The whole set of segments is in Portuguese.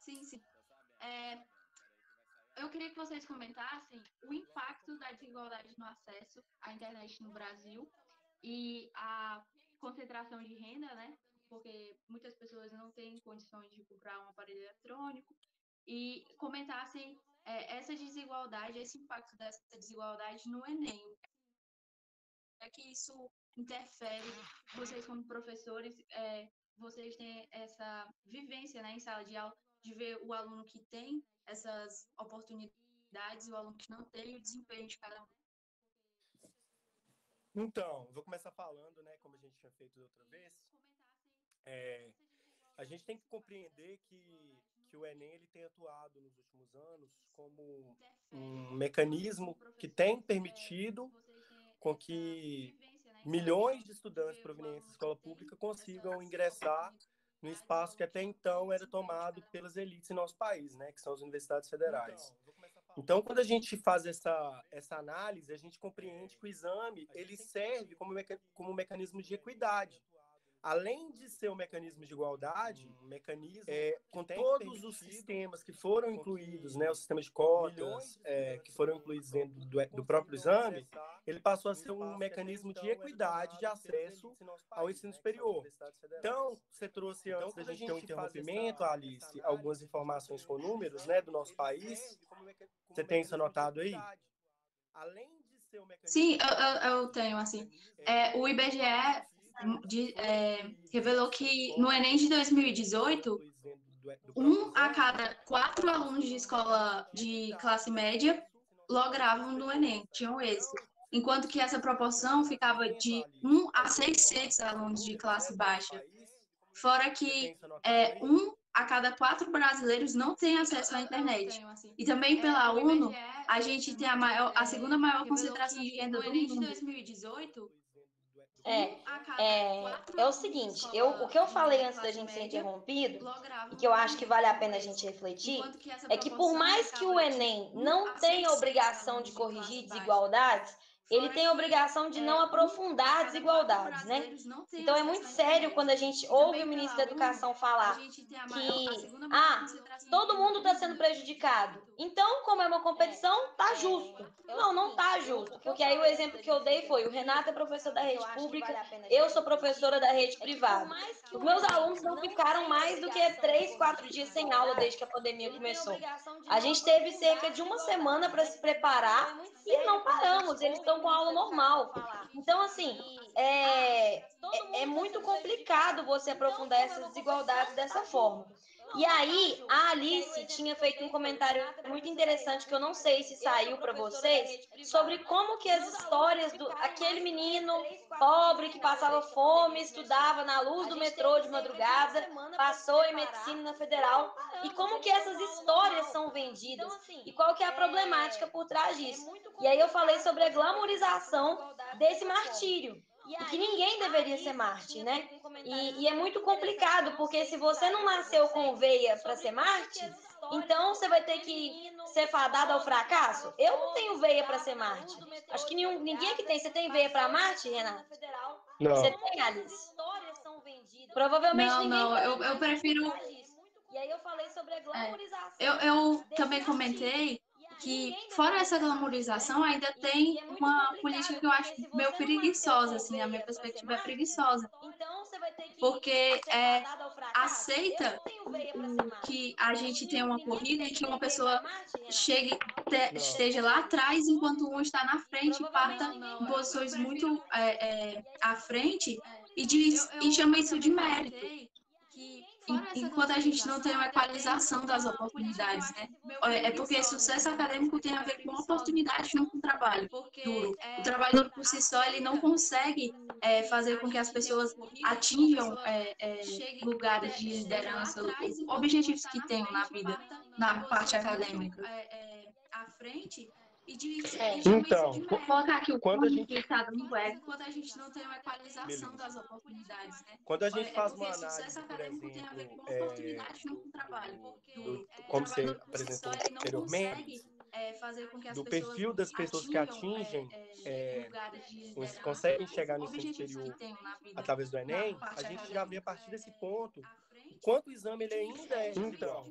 Sim, sim. É, eu queria que vocês comentassem o impacto da desigualdade no acesso à internet no Brasil e a concentração de renda, né? Porque muitas pessoas não têm condições de comprar um aparelho eletrônico e comentassem essa desigualdade, esse impacto dessa desigualdade no Enem. É que isso interfere, vocês como professores, vocês têm essa vivência, né, em sala de aula, de ver o aluno que tem essas oportunidades e o aluno que não tem, o desempenho de cada um. Então, vou começar falando, né, como a gente tinha feito da outra vez. A gente tem que compreender que o Enem ele tem atuado nos últimos anos como um mecanismo que tem permitido com que milhões de estudantes provenientes da escola pública consigam ingressar no espaço que até então era tomado pelas elites em nosso país, né, que são as universidades federais. Então, quando a gente faz essa análise, a gente compreende que o exame ele serve como um mecanismo de equidade. Além de ser um mecanismo de igualdade, com todos os sistemas que foram incluídos, né, o sistema de cotas que foram incluídos dentro do próprio exame, ele passou a ser um mecanismo de equidade de acesso ao ensino superior. Então, você trouxe, antes da gente ter um interrompimento, Alice, algumas informações com números, né, do nosso país. Você tem isso anotado aí? Sim, eu tenho, assim. O IBGE revelou que no Enem de 2018, um a cada quatro alunos de escola de classe média logravam no Enem, tinham êxito. Enquanto que essa proporção ficava de 1 a 600 alunos de classe baixa. Fora que um a cada quatro brasileiros não tem acesso à internet. E também pela UNO, a gente tem a segunda maior concentração de renda do mundo. É o seguinte, o que eu falei antes da gente ser interrompido, e que eu acho que vale a pena a gente refletir, é que por mais que o Enem não tenha obrigação de corrigir desigualdades, ele tem a obrigação de não aprofundar desigualdades, né? Então é muito sério quando a gente ouve o ministro da Educação falar que todo mundo está sendo prejudicado. Então, como é uma competição, tá justo. Não tá justo, porque aí o exemplo que eu dei foi: o Renato é professor da rede pública, eu sou professora da rede privada. Os meus alunos não ficaram mais do que 3, 4 dias sem aula desde que a pandemia começou. A gente teve cerca de uma semana para se preparar e não paramos, eles estão com aula normal. Então, assim, é muito complicado você aprofundar essas desigualdades dessa forma. E aí, a Alice tinha feito um comentário muito interessante, que eu não sei se saiu para vocês, sobre como que as histórias aquele menino pobre que passava fome, estudava na luz do metrô de madrugada, passou em medicina na Federal, e como que essas histórias são vendidas, e qual que é a problemática por trás disso. E aí eu falei sobre a glamorização desse martírio, e que ninguém deveria ser mártir, né? E é muito complicado, porque se você não nasceu com veia para ser mártir, então você vai ter que ser fadado ao fracasso. Eu não tenho veia para ser mártir. Acho que ninguém aqui tem. Você tem veia para mártir, Renato? Não. Você tem, Alice? Provavelmente ninguém Não, eu prefiro... E aí eu falei sobre a glamorização. Eu também comentei que, fora essa glamorização, ainda tem uma política que eu acho meio preguiçosa, assim, a minha perspectiva é preguiçosa, porque aceita que a gente tenha uma corrida e que uma pessoa esteja lá atrás, enquanto um está na frente e parta em posições muito à frente, e chama isso de mérito. Enquanto a gente não tem uma equalização das oportunidades, né? É porque sucesso acadêmico tem a ver com oportunidade, não com trabalho duro. O trabalho duro por si só, ele não consegue fazer com que as pessoas atinjam lugares de liderança, objetivos que tenham na vida, na parte acadêmica. À frente Então, vou colocar aqui o quando a gente está dando web, enquanto a gente não tem uma equalização das oportunidades, né? Quando a gente faz uma Porque sucesso análise, por acadêmico tem a ver exemplo, com oportunidade, não com trabalho. como você apresentou anteriormente, Fazer com que as do pessoas perfil das pessoas que atingem, lugares de liderança, conseguem chegar no ensino objetivos que superior tenham na vida, através do na Enem, parte a gente já vê a acadêmica. partir desse ponto enquanto o exame ele ainda é individual.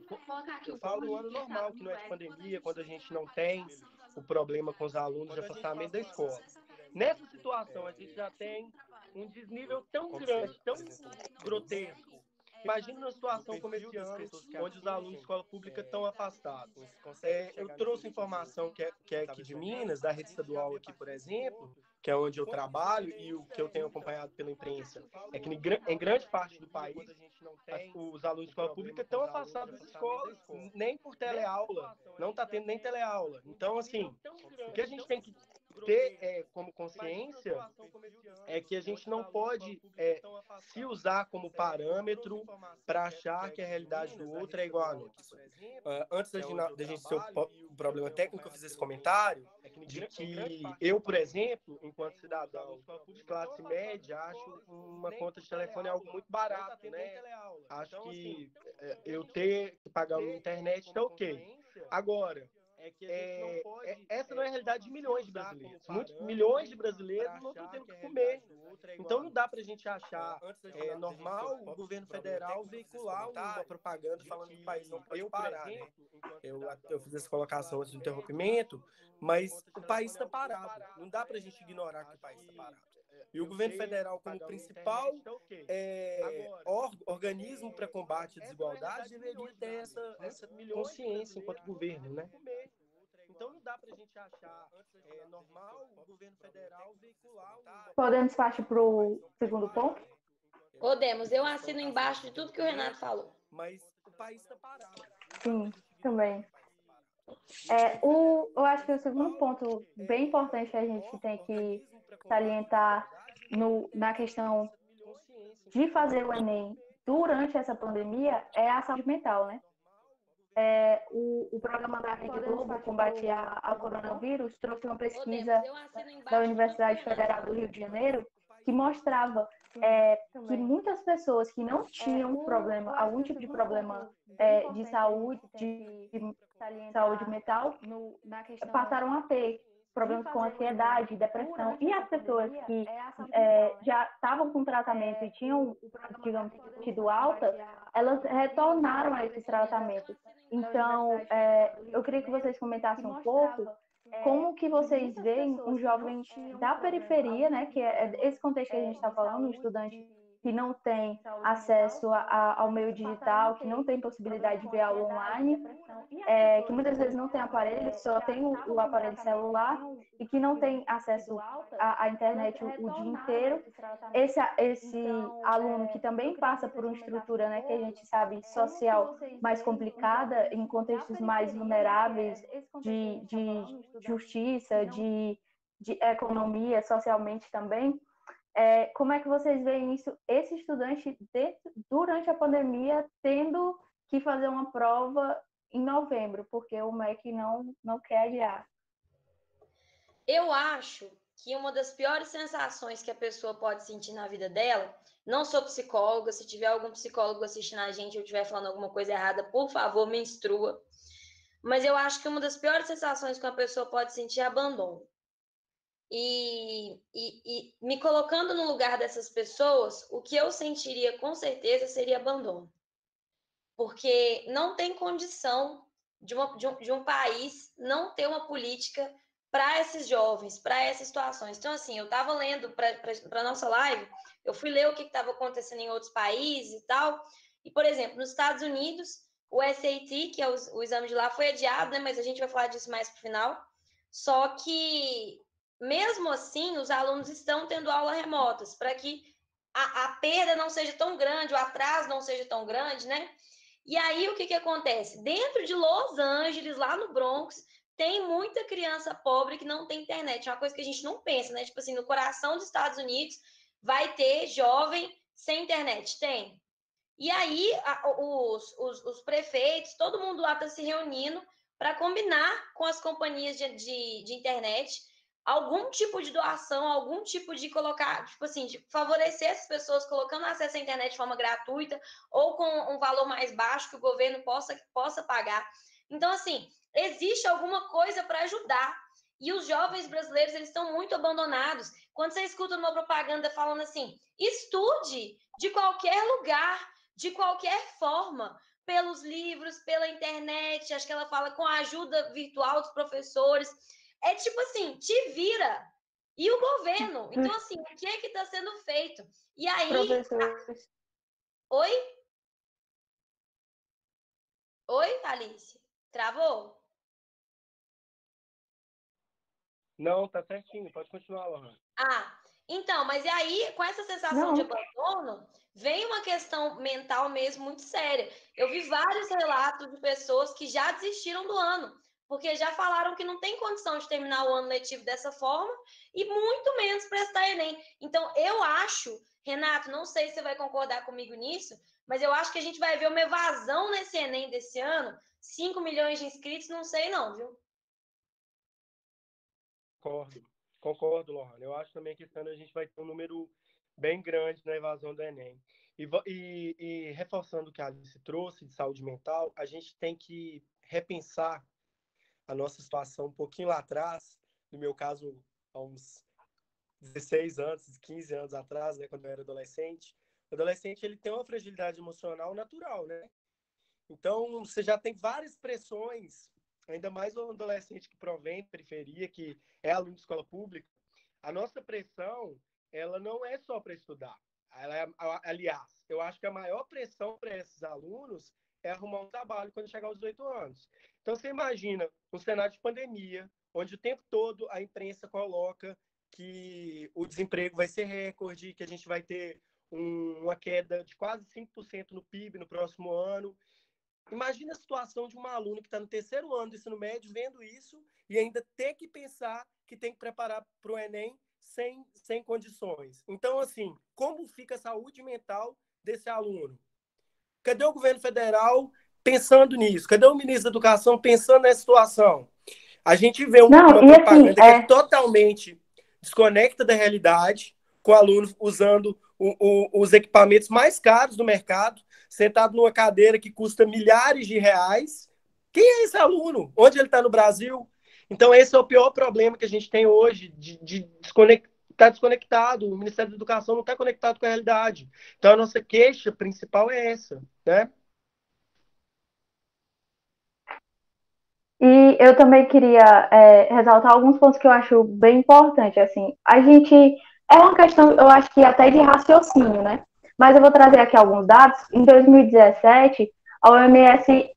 Eu falo no ano normal, que não é de pandemia, quando a gente não tem o problema com os alunos de afastamento da escola. Nessa situação, a gente já tem um desnível tão grande, tão grotesco. Imagina uma situação como esse ano, onde os alunos de escola pública estão afastados. Eu trouxe informação que é aqui de Minas, da rede estadual aqui, por exemplo, que é onde eu trabalho, e o que eu tenho acompanhado pela imprensa, é que em grande parte do país, os alunos de escola pública estão afastados das escolas, nem por teleaula, não está tendo nem teleaula. Então, assim, o que a gente tem que ter como consciência é que a gente não pode se usar como parâmetro para achar que a realidade do outro é igual à nossa. Antes da gente ter um problema técnico, eu fiz esse comentário de que eu, por exemplo, enquanto cidadão de classe média, acho uma conta de telefone algo muito barato, né? Acho que eu ter que pagar uma internet está ok. Agora, essa não é a realidade de milhões de brasileiros. Milhões de brasileiros não estão tendo o que comer. Então não dá para a gente achar normal o governo federal veicular uma propaganda falando que o país não pode parar, né? Eu fiz essa colocação antes do interrompimento, mas o país está parado. Não dá para a gente ignorar que o país está parado. E o governo federal, como principal organismo para combate à desigualdade, deveria ter essa consciência enquanto governo, né? Então não dá para a gente achar normal o governo federal veicular Podemos partir para o segundo ponto? Podemos. Eu assino embaixo de tudo que o Renato falou. Mas o país está parado. Sim, também. Eu acho que o segundo ponto bem importante que a gente tem que salientar na questão de fazer o Enem durante essa pandemia é a saúde mental, né? O programa da Rede Globo Combate ao Coronavírus trouxe uma pesquisa da Universidade Federal do Rio de Janeiro que mostrava que muitas pessoas que não tinham problema, algum tipo de problema de saúde mental, passaram a ter problemas com ansiedade, depressão, e as pessoas que já estavam com tratamento e tinham, digamos, tido alta, elas retornaram a esses tratamentos. Então, eu queria que vocês comentassem um pouco como que vocês veem um jovem da periferia, né, que é esse contexto que a gente está falando, um estudante que não tem acesso ao meio digital, que não tem possibilidade de ver aula online, que muitas vezes não tem aparelho, só tem o aparelho celular e que não tem acesso à internet o dia inteiro. Esse aluno que também passa por uma estrutura, né, que a gente sabe, social mais complicada, em contextos mais vulneráveis de justiça, de economia, socialmente também. Como é que vocês veem isso, esse estudante durante a pandemia tendo que fazer uma prova em novembro, porque o MEC não quer adiar? Eu acho que uma das piores sensações que a pessoa pode sentir na vida dela, não sou psicóloga, se tiver algum psicólogo assistindo a gente ou estiver falando alguma coisa errada, por favor, me instrua. Mas eu acho que uma das piores sensações que uma pessoa pode sentir é abandono. E me colocando no lugar dessas pessoas, o que eu sentiria com certeza seria abandono. Porque não tem condição de um país não ter uma política para esses jovens, para essas situações. Então, assim, eu estava lendo para a nossa live, eu fui ler o que estava acontecendo em outros países e tal, e, por exemplo, nos Estados Unidos, o SAT, que é o exame de lá, foi adiado, né? Mas a gente vai falar disso mais para o final. Só que, mesmo assim, os alunos estão tendo aulas remotas, para que a perda não seja tão grande, o atraso não seja tão grande, né? E aí, o que acontece? Dentro de Los Angeles, lá no Bronx, tem muita criança pobre que não tem internet. É uma coisa que a gente não pensa, né? Tipo assim, no coração dos Estados Unidos, vai ter jovem sem internet? Tem. E aí, os prefeitos, todo mundo lá está se reunindo para combinar com as companhias de internet algum tipo de doação, algum tipo de colocar, tipo assim, de favorecer essas pessoas colocando acesso à internet de forma gratuita ou com um valor mais baixo que o governo possa pagar. Então, assim, existe alguma coisa para ajudar. E os jovens brasileiros, eles estão muito abandonados. Quando você escuta uma propaganda falando assim, estude de qualquer lugar, de qualquer forma, pelos livros, pela internet, acho que ela fala com a ajuda virtual dos professores. É tipo assim, te vira. E o governo? Então, assim, o que é que está sendo feito? E aí... Professores. Oi? Oi, Alice? Travou? Não, tá certinho. Pode continuar, Lohane. Então, mas e aí, com essa sensação de abandono, vem uma questão mental mesmo muito séria. Eu vi vários relatos de pessoas que já desistiram do ano, porque já falaram que não tem condição de terminar o ano letivo dessa forma e muito menos prestar Enem. Então, eu acho, Renato, não sei se você vai concordar comigo nisso, mas eu acho que a gente vai ver uma evasão nesse Enem desse ano. 5 milhões de inscritos, não sei não, viu? Concordo, Lohane. Eu acho também que esse ano a gente vai ter um número bem grande na evasão do Enem. E reforçando o que a Alice trouxe de saúde mental, a gente tem que repensar a nossa situação um pouquinho lá atrás, no meu caso, há uns 16 anos, 15 anos atrás, né, quando eu era adolescente. O adolescente ele tem uma fragilidade emocional natural, né? Então, você já tem várias pressões, ainda mais o adolescente que provém de periferia, que é aluno de escola pública. A nossa pressão, ela não é só para estudar. Aliás, eu acho que a maior pressão para esses alunos é arrumar um trabalho quando chegar aos 18 anos. Então, você imagina um cenário de pandemia, onde o tempo todo a imprensa coloca que o desemprego vai ser recorde, que a gente vai ter uma queda de quase 5% no PIB no próximo ano. Imagina a situação de uma aluna que está no terceiro ano do ensino médio vendo isso e ainda ter que pensar que tem que preparar para o Enem sem condições. Então, assim, como fica a saúde mental desse aluno? Cadê o governo federal pensando nisso? Cadê o ministro da Educação pensando nessa situação? A gente vê uma propaganda assim, que é totalmente desconecta da realidade, com o aluno usando os equipamentos mais caros do mercado, sentado numa cadeira que custa milhares de reais. Quem é esse aluno? Onde ele está no Brasil? Então, esse é o pior problema que a gente tem hoje, de estar desconectado. O Ministério da Educação não está conectado com a realidade. Então, a nossa queixa principal é essa, né? E eu também queria ressaltar alguns pontos que eu acho bem importante. Assim, a gente é uma questão, eu acho que até de raciocínio, né? Mas eu vou trazer aqui alguns dados. Em 2017, a OMS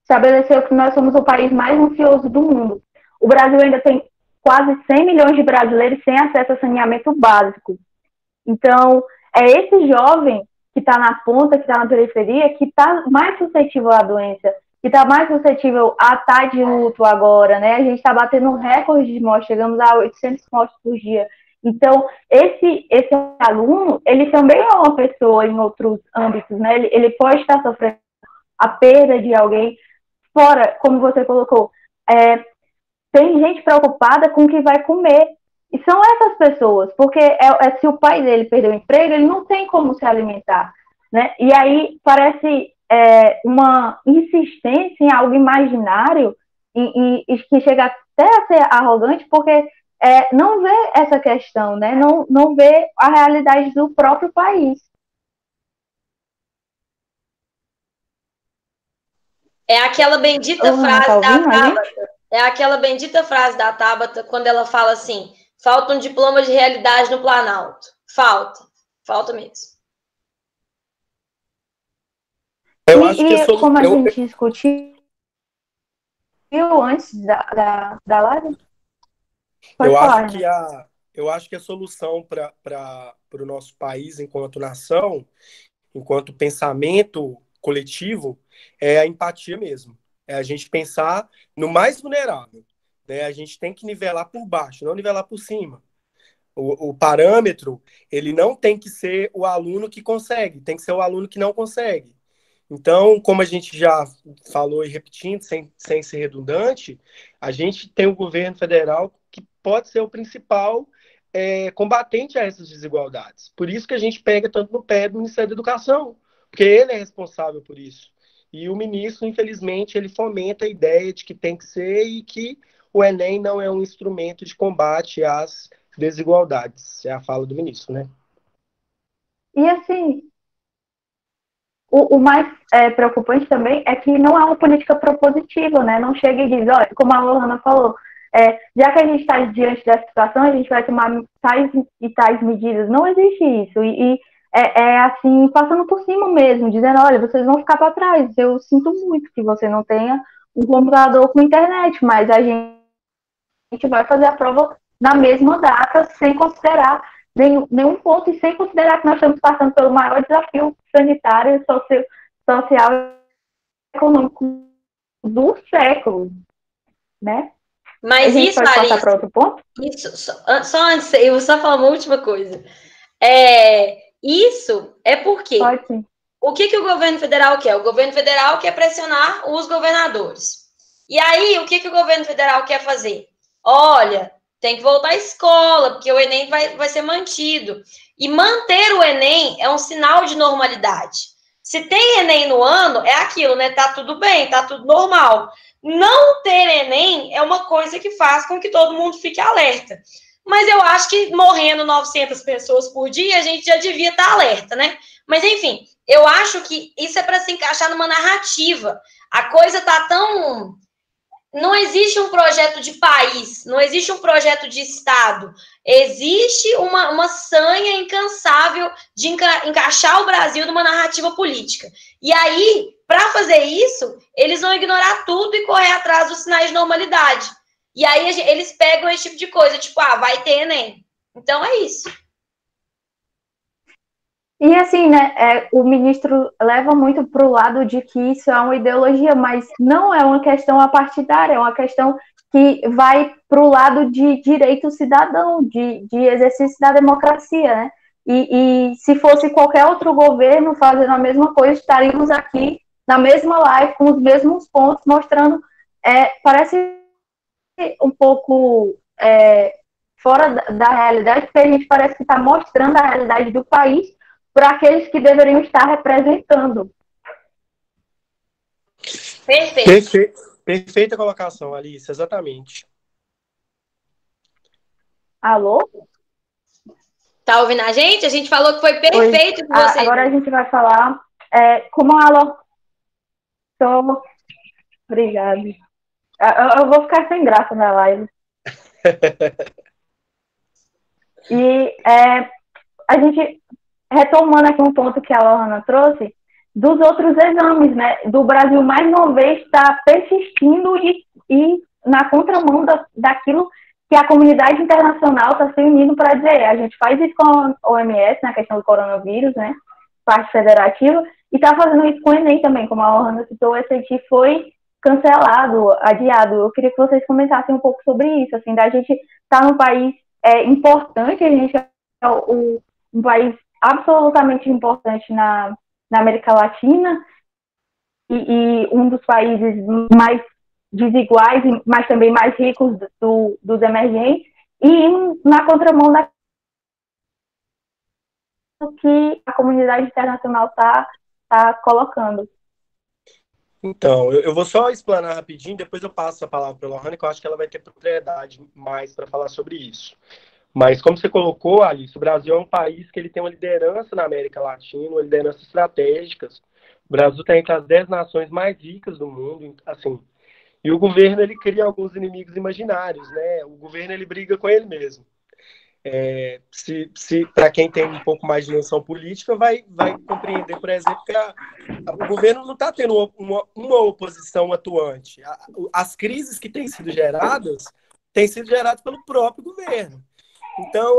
estabeleceu que nós somos o país mais ansioso do mundo. O Brasil ainda tem quase 100 milhões de brasileiros sem acesso a saneamento básico. Então, é esse jovem que está na ponta, que está na periferia, que está mais suscetível à doença, que está mais suscetível a estar de luto agora, né? A gente está batendo um recorde de mortes, chegamos a 800 mortes por dia. Então, esse aluno, ele também é uma pessoa em outros âmbitos, né? Ele pode estar sofrendo a perda de alguém, fora, como você colocou, tem gente preocupada com o que vai comer. E são essas pessoas, porque se o pai dele perdeu o emprego, ele não tem como se alimentar, né? E aí parece uma insistência em algo imaginário e que chega até a ser arrogante, porque não vê essa questão, né? Não vê a realidade do próprio país. É aquela bendita frase da Tabata. É aquela bendita frase da Tabata quando ela fala assim: falta um diploma de realidade no Planalto. Falta mesmo. Eu acho que como a gente discutiu antes da live? Eu acho que a solução para o nosso país, enquanto nação, enquanto pensamento coletivo, é a empatia mesmo. É a gente pensar no mais vulnerável. Né? A gente tem que nivelar por baixo, não nivelar por cima. O parâmetro, ele não tem que ser o aluno que consegue, tem que ser o aluno que não consegue. Então, como a gente já falou e repetindo, sem ser redundante, a gente tem um governo federal que pode ser o principal combatente a essas desigualdades. Por isso que a gente pega tanto no pé do Ministério da Educação, porque ele é responsável por isso. E o ministro, infelizmente, ele fomenta a ideia de que tem que ser e que o Enem não é um instrumento de combate às desigualdades. É a fala do ministro, né? E assim, o mais preocupante também é que não é uma política propositiva, né? Não chega e diz, olha, como a Lohana falou, já que a gente está diante dessa situação, a gente vai tomar tais e tais medidas. Não existe isso. E assim, passando por cima mesmo, dizendo, olha, vocês vão ficar para trás. Eu sinto muito que você não tenha um computador com internet, mas a gente vai fazer a prova na mesma data, sem considerar nenhum ponto e sem considerar que nós estamos passando pelo maior desafio sanitário, social e econômico do século, né? Mas a gente isso, pode Alice, passar para outro ponto? Isso, só antes, eu vou só falar uma última coisa. Isso é porque Pode sim. O que o governo federal quer? O governo federal quer pressionar os governadores. E aí, o que o governo federal quer fazer? Olha, tem que voltar à escola, porque o Enem vai ser mantido. E manter o Enem é um sinal de normalidade. Se tem Enem no ano, é aquilo, né? Tá tudo bem, tá tudo normal. Não ter Enem é uma coisa que faz com que todo mundo fique alerta. Mas eu acho que morrendo 900 pessoas por dia, a gente já devia estar alerta, né? Mas, enfim, eu acho que isso é para se encaixar numa narrativa. A coisa tá tão... Não existe um projeto de país, não existe um projeto de Estado. Existe uma sanha incansável de encaixar o Brasil numa narrativa política. E aí, para fazer isso, eles vão ignorar tudo e correr atrás dos sinais de normalidade. E aí eles pegam esse tipo de coisa, tipo, vai ter Enem. Então é isso. E assim, né, o ministro leva muito para o lado de que isso é uma ideologia, mas não é uma questão apartidária, é uma questão que vai para o lado de direito cidadão, de exercício da democracia, né? E se fosse qualquer outro governo fazendo a mesma coisa, estaríamos aqui na mesma live, com os mesmos pontos, mostrando, parece um pouco fora da realidade, porque a gente parece que está mostrando a realidade do país para aqueles que deveriam estar representando. Perfeita colocação, Alice, exatamente. Alô? Tá ouvindo a gente? A gente falou que foi perfeito com você. Agora a gente vai falar como a Alô. Obrigada. Eu vou ficar sem graça na live. E a gente, retomando aqui um ponto que a Lohana trouxe, dos outros exames, né? Do Brasil, mais uma vez, está persistindo e na contramão daquilo que a comunidade internacional está se unindo para dizer. A gente faz isso com a OMS, na questão do coronavírus, né? Parte federativa, e está fazendo isso com o Enem também, como a Lohana citou, o SAT foi cancelado, adiado. Eu queria que vocês comentassem um pouco sobre isso, assim, da gente estar num país importante, a gente é um país absolutamente importante na América Latina e um dos países mais desiguais, mas também mais ricos dos emergentes, e na contramão daquilo que a comunidade internacional está colocando. Então, eu vou só explanar rapidinho, depois eu passo a palavra para a Lohana, que eu acho que ela vai ter propriedade mais para falar sobre isso. Mas, como você colocou, Alice, o Brasil é um país que ele tem uma liderança na América Latina, uma liderança estratégica. O Brasil está entre as 10 nações mais ricas do mundo, assim. E o governo, ele cria alguns inimigos imaginários, né? O governo, ele briga com ele mesmo. Para quem tem um pouco mais de noção política, vai compreender, por exemplo, que o governo não está tendo uma oposição atuante. As crises que têm sido geradas pelo próprio governo. Então,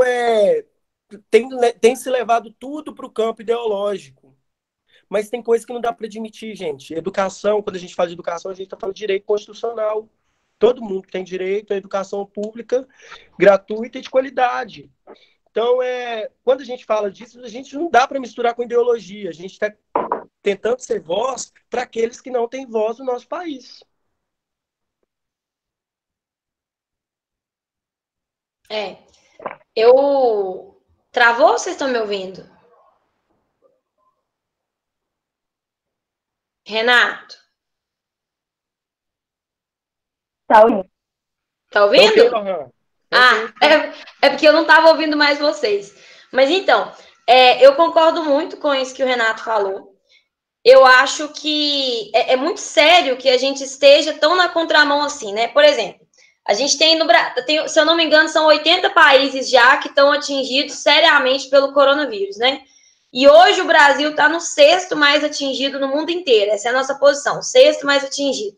tem se levado tudo para o campo ideológico. Mas tem coisa que não dá para admitir, gente. Educação, quando a gente fala de educação, a gente está falando de direito constitucional. Todo mundo tem direito à educação pública gratuita e de qualidade. Então, quando a gente fala disso, a gente não dá para misturar com ideologia. A gente está tentando ser voz para aqueles que não têm voz no nosso país. Travou ou vocês estão me ouvindo? Renato? Tá ouvindo? Tá ouvindo? Okay, é porque eu não estava ouvindo mais vocês. Mas então, eu concordo muito com isso que o Renato falou. eu acho que é muito sério que a gente esteja tão na contramão assim, né? Por exemplo, a gente tem no Brasil, se eu não me engano, são 80 países já que estão atingidos seriamente pelo coronavírus, né? E hoje o Brasil está no 6º mais atingido no mundo inteiro. Essa é a nossa posição, 6º mais atingido.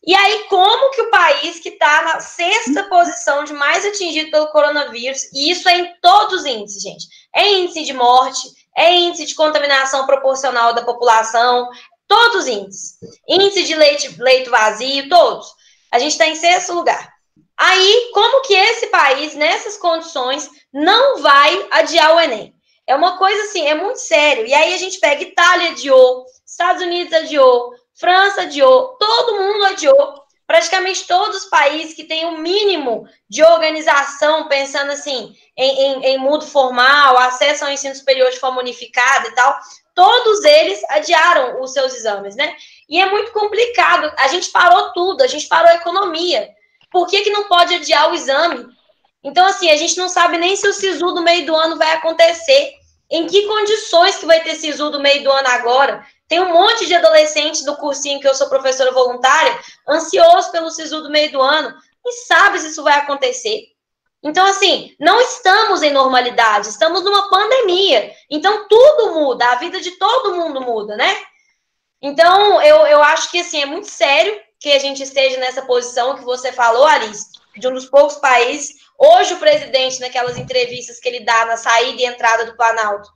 E aí, como que o país que está na 6ª posição de mais atingido pelo coronavírus, e isso é em todos os índices, gente, é índice de morte, é índice de contaminação proporcional da população, todos os índices, índice de leito vazio, todos. A gente está em 6º lugar. Aí, como que esse país, nessas condições, não vai adiar o Enem? É uma coisa assim, é muito sério. E aí a gente pega Itália adiou, Estados Unidos adiou, França adiou, todo mundo adiou. Praticamente todos os países que têm o mínimo de organização, pensando assim, em mundo formal, acesso ao ensino superior de forma unificada e tal, todos eles adiaram os seus exames, né? E é muito complicado. A gente parou tudo, a gente parou a economia. Por que não pode adiar o exame? Então, assim, a gente não sabe nem se o SISU do meio do ano vai acontecer. Em que condições que vai ter SISU do meio do ano agora? Tem um monte de adolescentes do cursinho que eu sou professora voluntária, ansioso pelo SISU do meio do ano, e sabe se isso vai acontecer. Então, assim, não estamos em normalidade, estamos numa pandemia. Então, tudo muda, a vida de todo mundo muda, né? Então, eu acho que, assim, é muito sério que a gente esteja nessa posição que você falou, Alice, de um dos poucos países. Hoje, o presidente, naquelas entrevistas que ele dá na saída e entrada do Planalto,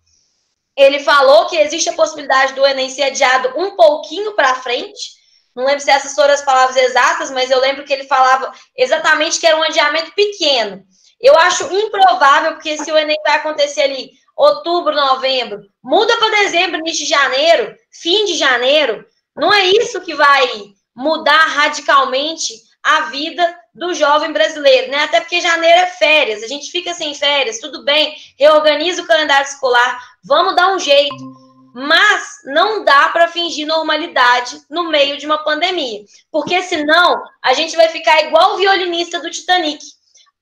ele falou que existe a possibilidade do Enem ser adiado um pouquinho para frente. Não lembro se essas foram as palavras exatas, mas eu lembro que ele falava exatamente que era um adiamento pequeno. Eu acho improvável, porque se o Enem vai acontecer ali outubro, novembro, muda para dezembro, início de janeiro, fim de janeiro, não é isso que vai mudar radicalmente a vida do jovem brasileiro, né? Até porque janeiro é férias, a gente fica sem férias, tudo bem, reorganiza o calendário escolar, vamos dar um jeito, mas não dá para fingir normalidade no meio de uma pandemia, porque senão a gente vai ficar igual o violinista do Titanic.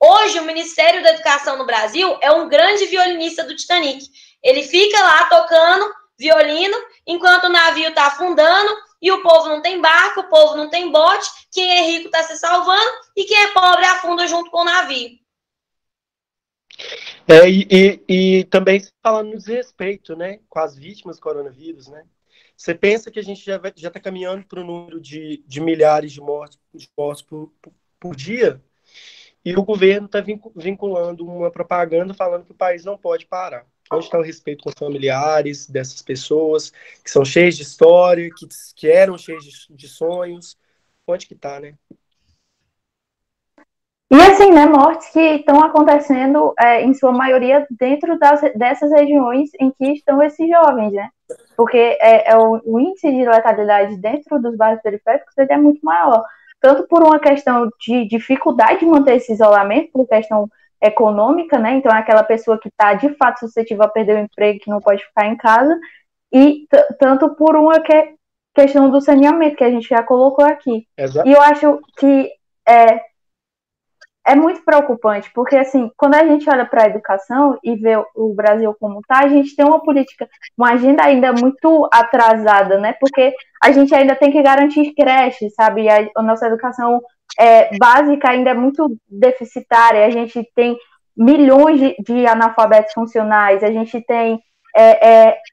Hoje, o Ministério da Educação no Brasil é um grande violinista do Titanic. Ele fica lá tocando violino enquanto o navio está afundando e o povo não tem barco, o povo não tem bote, quem é rico está se salvando e quem é pobre afunda junto com o navio. E também falando no desrespeito, né, com as vítimas do coronavírus, né? Você pensa que a gente já está caminhando para o número de milhares de mortes por dia? E o governo está vinculando uma propaganda falando que o país não pode parar. Onde está o respeito com os familiares dessas pessoas que são cheias de história, que eram cheias de sonhos? Onde que está, né? E assim, né, mortes que estão acontecendo, em sua maioria, dentro dessas regiões em que estão esses jovens, né? Porque o índice de letalidade dentro dos bairros periféricos é muito maior. Tanto por uma questão de dificuldade de manter esse isolamento, por questão econômica, né? Então, é aquela pessoa que está, de fato, suscetível a perder o emprego, que não pode ficar em casa, e tanto por uma questão do saneamento, que a gente já colocou aqui. Exato. E eu acho que é muito preocupante, porque, assim, quando a gente olha para a educação e vê o Brasil como está, a gente tem uma política, uma agenda ainda muito atrasada, né? Porque a gente ainda tem que garantir creches, sabe? A nossa educação básica ainda é muito deficitária, a gente tem milhões de analfabetos funcionais, a gente tem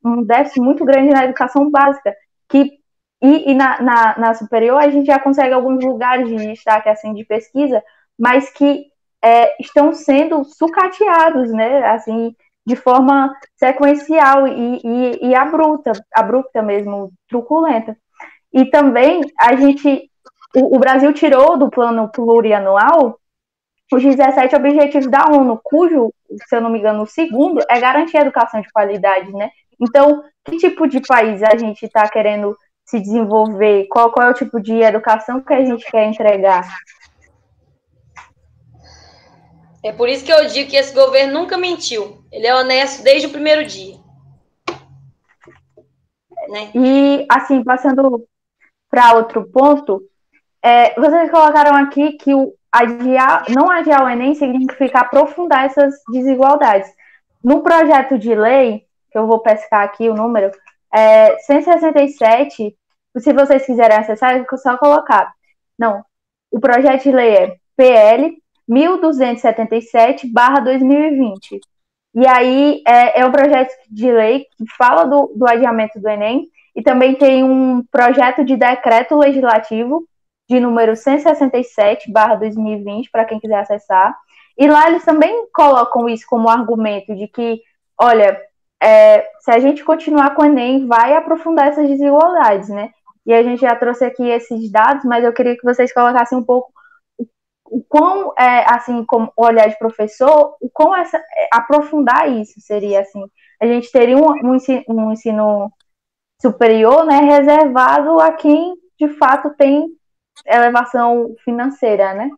um déficit muito grande na educação básica, e na superior a gente já consegue alguns lugares de destaque, assim, de pesquisa, mas que estão sendo sucateados, né, assim, de forma sequencial e abrupta mesmo, truculenta. E também o Brasil tirou do plano plurianual os 17 objetivos da ONU, cujo, se eu não me engano, o segundo é garantir a educação de qualidade, né? Então, que tipo de país a gente está querendo se desenvolver? Qual é o tipo de educação que a gente quer entregar? É por isso que eu digo que esse governo nunca mentiu. Ele é honesto desde o primeiro dia. Né? E, assim, passando para outro ponto, vocês colocaram aqui que não adiar o Enem significa aprofundar essas desigualdades. No projeto de lei, que eu vou pescar aqui o número, 167, se vocês quiserem acessar, é só colocar. Não, o projeto de lei é PL 1277/2020. E aí é um projeto de lei que fala do adiamento do Enem, e também tem um projeto de decreto legislativo de número 167/2020, para quem quiser acessar. E lá eles também colocam isso como argumento de que, olha, se a gente continuar com o Enem, vai aprofundar essas desigualdades, né? E a gente já trouxe aqui esses dados, mas eu queria que vocês colocassem um pouco o quão, assim, como olhar de professor, o quão aprofundar isso seria, assim. A gente teria um ensino superior, né, reservado a quem, de fato, tem elevação financeira, né?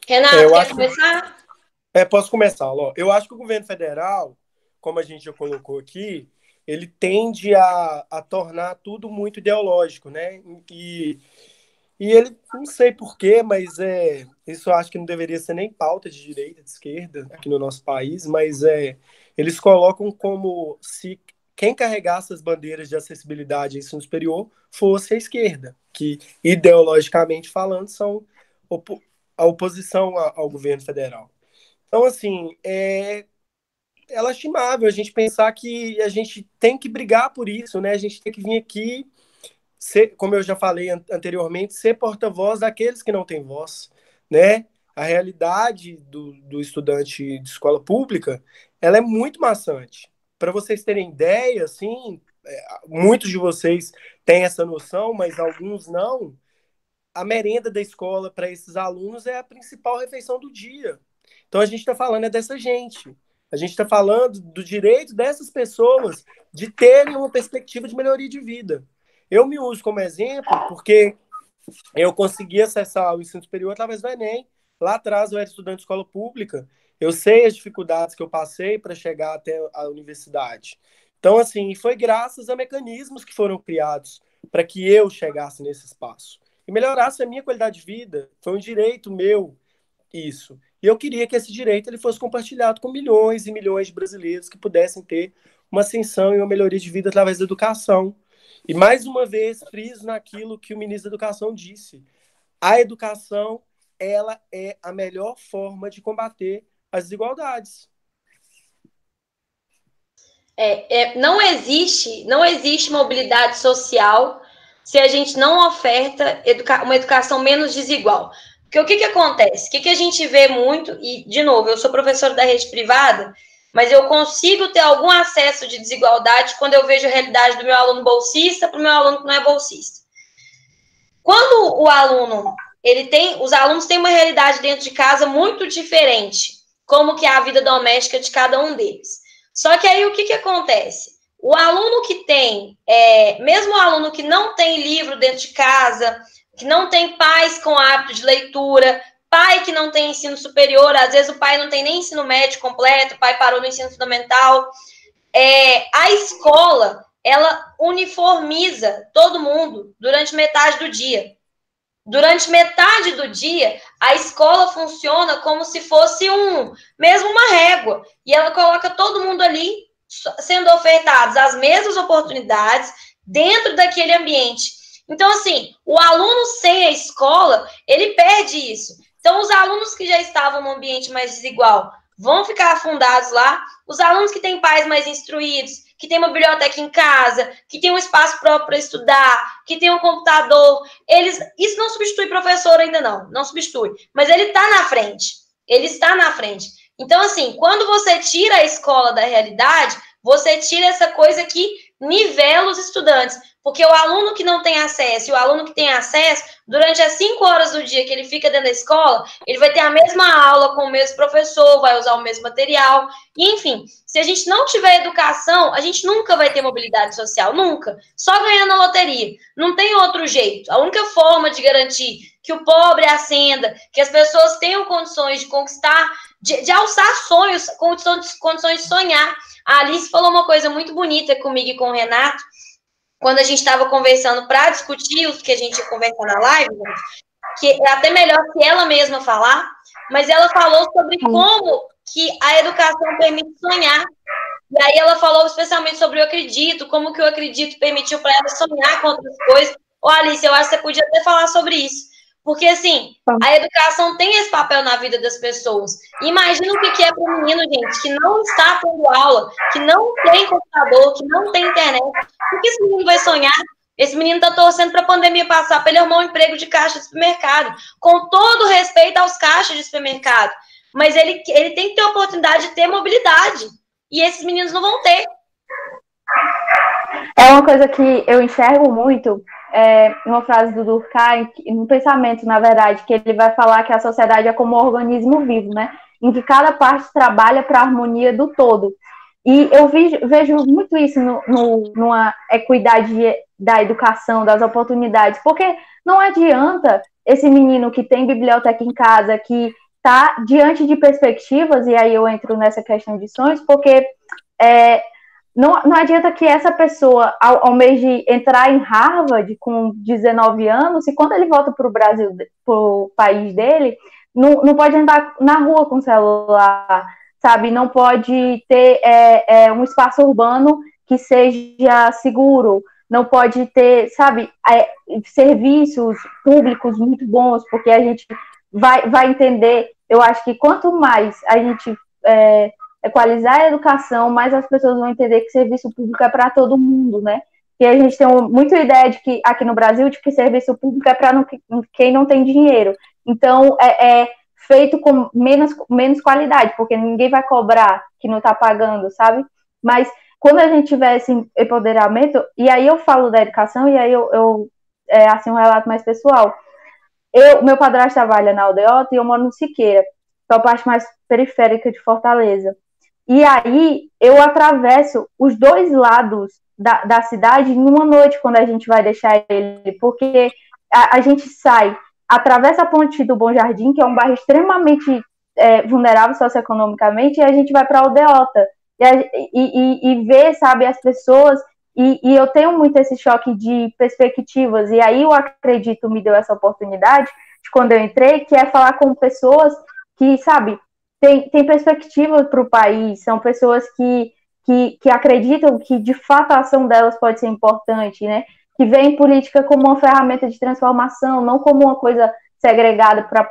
Renato, quer começar? Posso começar, Ló. Eu acho que o governo federal, como a gente já colocou aqui, ele tende a tornar tudo muito ideológico, né? E ele, não sei porquê, mas isso eu acho que não deveria ser nem pauta de direita, de esquerda aqui no nosso país, mas eles colocam como se quem carregasse as bandeiras de acessibilidade e ensino superior fosse a esquerda, que ideologicamente falando são a oposição ao governo federal. Então, assim, é lastimável a gente pensar que a gente tem que brigar por isso, né? A gente tem que vir aqui como eu já falei anteriormente, ser porta-voz daqueles que não têm voz, né? A realidade do estudante de escola pública, ela é muito maçante. Para vocês terem ideia, assim, muitos de vocês têm essa noção, mas alguns não. A merenda da escola para esses alunos é a principal refeição do dia. Então a gente está falando dessa gente. A gente está falando do direito dessas pessoas de terem uma perspectiva de melhoria de vida. Eu me uso como exemplo porque eu consegui acessar o ensino superior através do Enem. Lá atrás eu era estudante de escola pública. Eu sei as dificuldades que eu passei para chegar até a universidade. Então, assim, foi graças a mecanismos que foram criados para que eu chegasse nesse espaço. E melhorasse a minha qualidade de vida. Foi um direito meu isso. E eu queria que esse direito ele fosse compartilhado com milhões e milhões de brasileiros que pudessem ter uma ascensão e uma melhoria de vida através da educação. E, mais uma vez, friso naquilo que o ministro da Educação disse. A educação, ela é a melhor forma de combater as desigualdades. Não existe mobilidade social se a gente não oferta uma educação menos desigual. Porque o que acontece? O que a gente vê muito, e, de novo, eu sou professora da rede privada, mas eu consigo ter algum acesso de desigualdade quando eu vejo a realidade do meu aluno bolsista para o meu aluno que não é bolsista. Quando o aluno, os alunos têm uma realidade dentro de casa muito diferente, como que é a vida doméstica de cada um deles. Só que aí o que acontece? O aluno que tem, mesmo o aluno que não tem livro dentro de casa, que não tem pais com hábito de leitura, pai que não tem ensino superior, às vezes o pai não tem nem ensino médio completo, o pai parou no ensino fundamental. A escola, ela uniformiza todo mundo durante metade do dia. Durante metade do dia, a escola funciona como se fosse mesmo uma régua. E ela coloca todo mundo ali sendo ofertados as mesmas oportunidades dentro daquele ambiente. Então, assim, o aluno sem a escola, ele perde isso. Então, os alunos que já estavam num ambiente mais desigual vão ficar afundados lá. Os alunos que têm pais mais instruídos, que têm uma biblioteca em casa, que têm um espaço próprio para estudar, que têm um computador, isso não substitui professor ainda não substitui, mas ele está na frente, Então, assim, quando você tira a escola da realidade, você tira essa coisa que nivela os estudantes, porque o aluno que não tem acesso e o aluno que tem acesso, durante as 5 horas do dia que ele fica dentro da escola, ele vai ter a mesma aula com o mesmo professor, vai usar o mesmo material, e, enfim, se a gente não tiver educação, a gente nunca vai ter mobilidade social, nunca, só ganhando a loteria, não tem outro jeito. A única forma de garantir que o pobre ascenda, que as pessoas tenham condições de conquistar, de alçar sonhos, condições de sonhar. A Alice falou uma coisa muito bonita comigo e com o Renato, quando a gente estava conversando para discutir o que a gente ia conversar na live, que é até melhor que ela mesma falar, mas ela falou sobre como que a educação permite sonhar. E aí ela falou especialmente sobre o Eu Acredito, como que o Eu Acredito permitiu para ela sonhar com outras coisas. Ô, Alice, eu acho que você podia até falar sobre isso. Porque, assim, a educação tem esse papel na vida das pessoas. Imagina o que é para um menino, gente, que não está tendo aula, que não tem computador, que não tem internet. O que esse menino vai sonhar? Esse menino está torcendo para a pandemia passar, para ele arrumar um emprego de caixa de supermercado, com todo respeito aos caixas de supermercado. Mas ele tem que ter a oportunidade de ter mobilidade. E esses meninos não vão ter. É uma coisa que eu enxergo muito, uma frase do Durkheim, um pensamento, na verdade, que ele vai falar que a sociedade é como um organismo vivo, né? Em que cada parte trabalha para a harmonia do todo. E eu vejo muito isso numa equidade da educação, das oportunidades, porque não adianta esse menino que tem biblioteca em casa, que está diante de perspectivas, e aí eu entro nessa questão de sonhos, porque não adianta que essa pessoa almeje entrar em Harvard com 19 anos, e quando ele volta para o Brasil, para o país dele, não pode andar na rua com celular, sabe? Não pode ter um espaço urbano que seja seguro, não pode ter, sabe, serviços públicos muito bons, porque a gente vai entender. Eu acho que quanto mais a gente equalizar a educação, mais as pessoas vão entender que serviço público é para todo mundo, né? E a gente tem muita ideia de que aqui no Brasil de que serviço público é para quem não tem dinheiro. Então é feito com menos qualidade, porque ninguém vai cobrar que não está pagando, sabe? Mas quando a gente tiver esse empoderamento, e aí eu falo da educação, e aí assim, um relato mais pessoal. Meu padrasto trabalha na Aldeota e eu moro no Siqueira, que é a parte mais periférica de Fortaleza. E aí eu atravesso os dois lados da cidade numa noite quando a gente vai deixar ele, porque a gente sai, atravessa a ponte do Bom Jardim, que é um bairro extremamente vulnerável socioeconomicamente, e a gente vai para a Aldeota e vê, sabe, as pessoas, e eu tenho muito esse choque de perspectivas, e aí eu acredito me deu essa oportunidade de quando eu entrei, que é falar com pessoas que, sabe, tem perspectiva para o país, são pessoas que acreditam que de fato a ação delas pode ser importante, né? Que veem política como uma ferramenta de transformação, não como uma coisa segregada para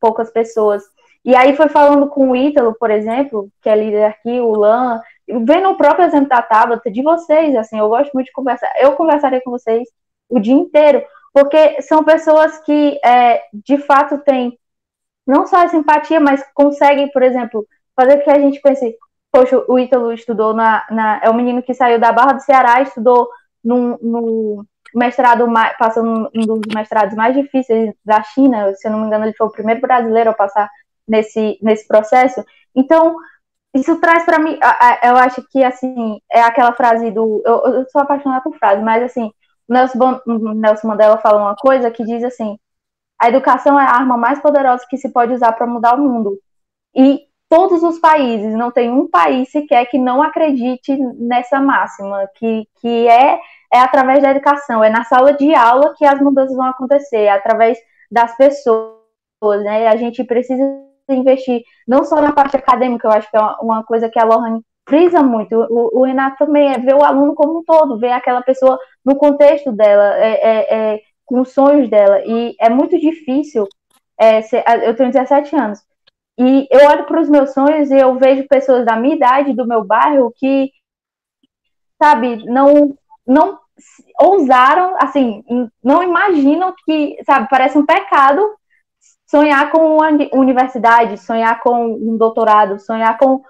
poucas pessoas. E aí foi falando com o Ítalo, por exemplo, que é líder aqui, o Lan, vendo o próprio exemplo da Tabata, de vocês, assim, eu gosto muito de conversar, eu conversaria com vocês o dia inteiro, porque são pessoas que de fato têm não só a simpatia, mas conseguem, por exemplo, fazer com que a gente pense, poxa, o Ítalo estudou é um menino que saiu da Barra do Ceará, estudou no mestrado, passou um dos mestrados mais difíceis da China, se eu não me engano, ele foi o primeiro brasileiro a passar nesse processo. Então, isso traz para mim, eu acho que, assim, é aquela frase eu sou apaixonada por frase, mas, assim, Nelson Mandela fala uma coisa que diz assim: a educação é a arma mais poderosa que se pode usar para mudar o mundo. E todos os países, não tem um país sequer que não acredite nessa máxima, que é através da educação, é na sala de aula que as mudanças vão acontecer, é através das pessoas, né? A gente precisa investir não só na parte acadêmica, eu acho que é uma coisa que a Lohane frisa muito, o Renato também ver o aluno como um todo, ver aquela pessoa no contexto dela, com os sonhos dela, e é muito difícil, eu tenho 17 anos, e eu olho para os meus sonhos e eu vejo pessoas da minha idade, do meu bairro, que, sabe, não ousaram, assim, não imaginam que, sabe, parece um pecado sonhar com uma universidade, sonhar com um doutorado, sonhar com,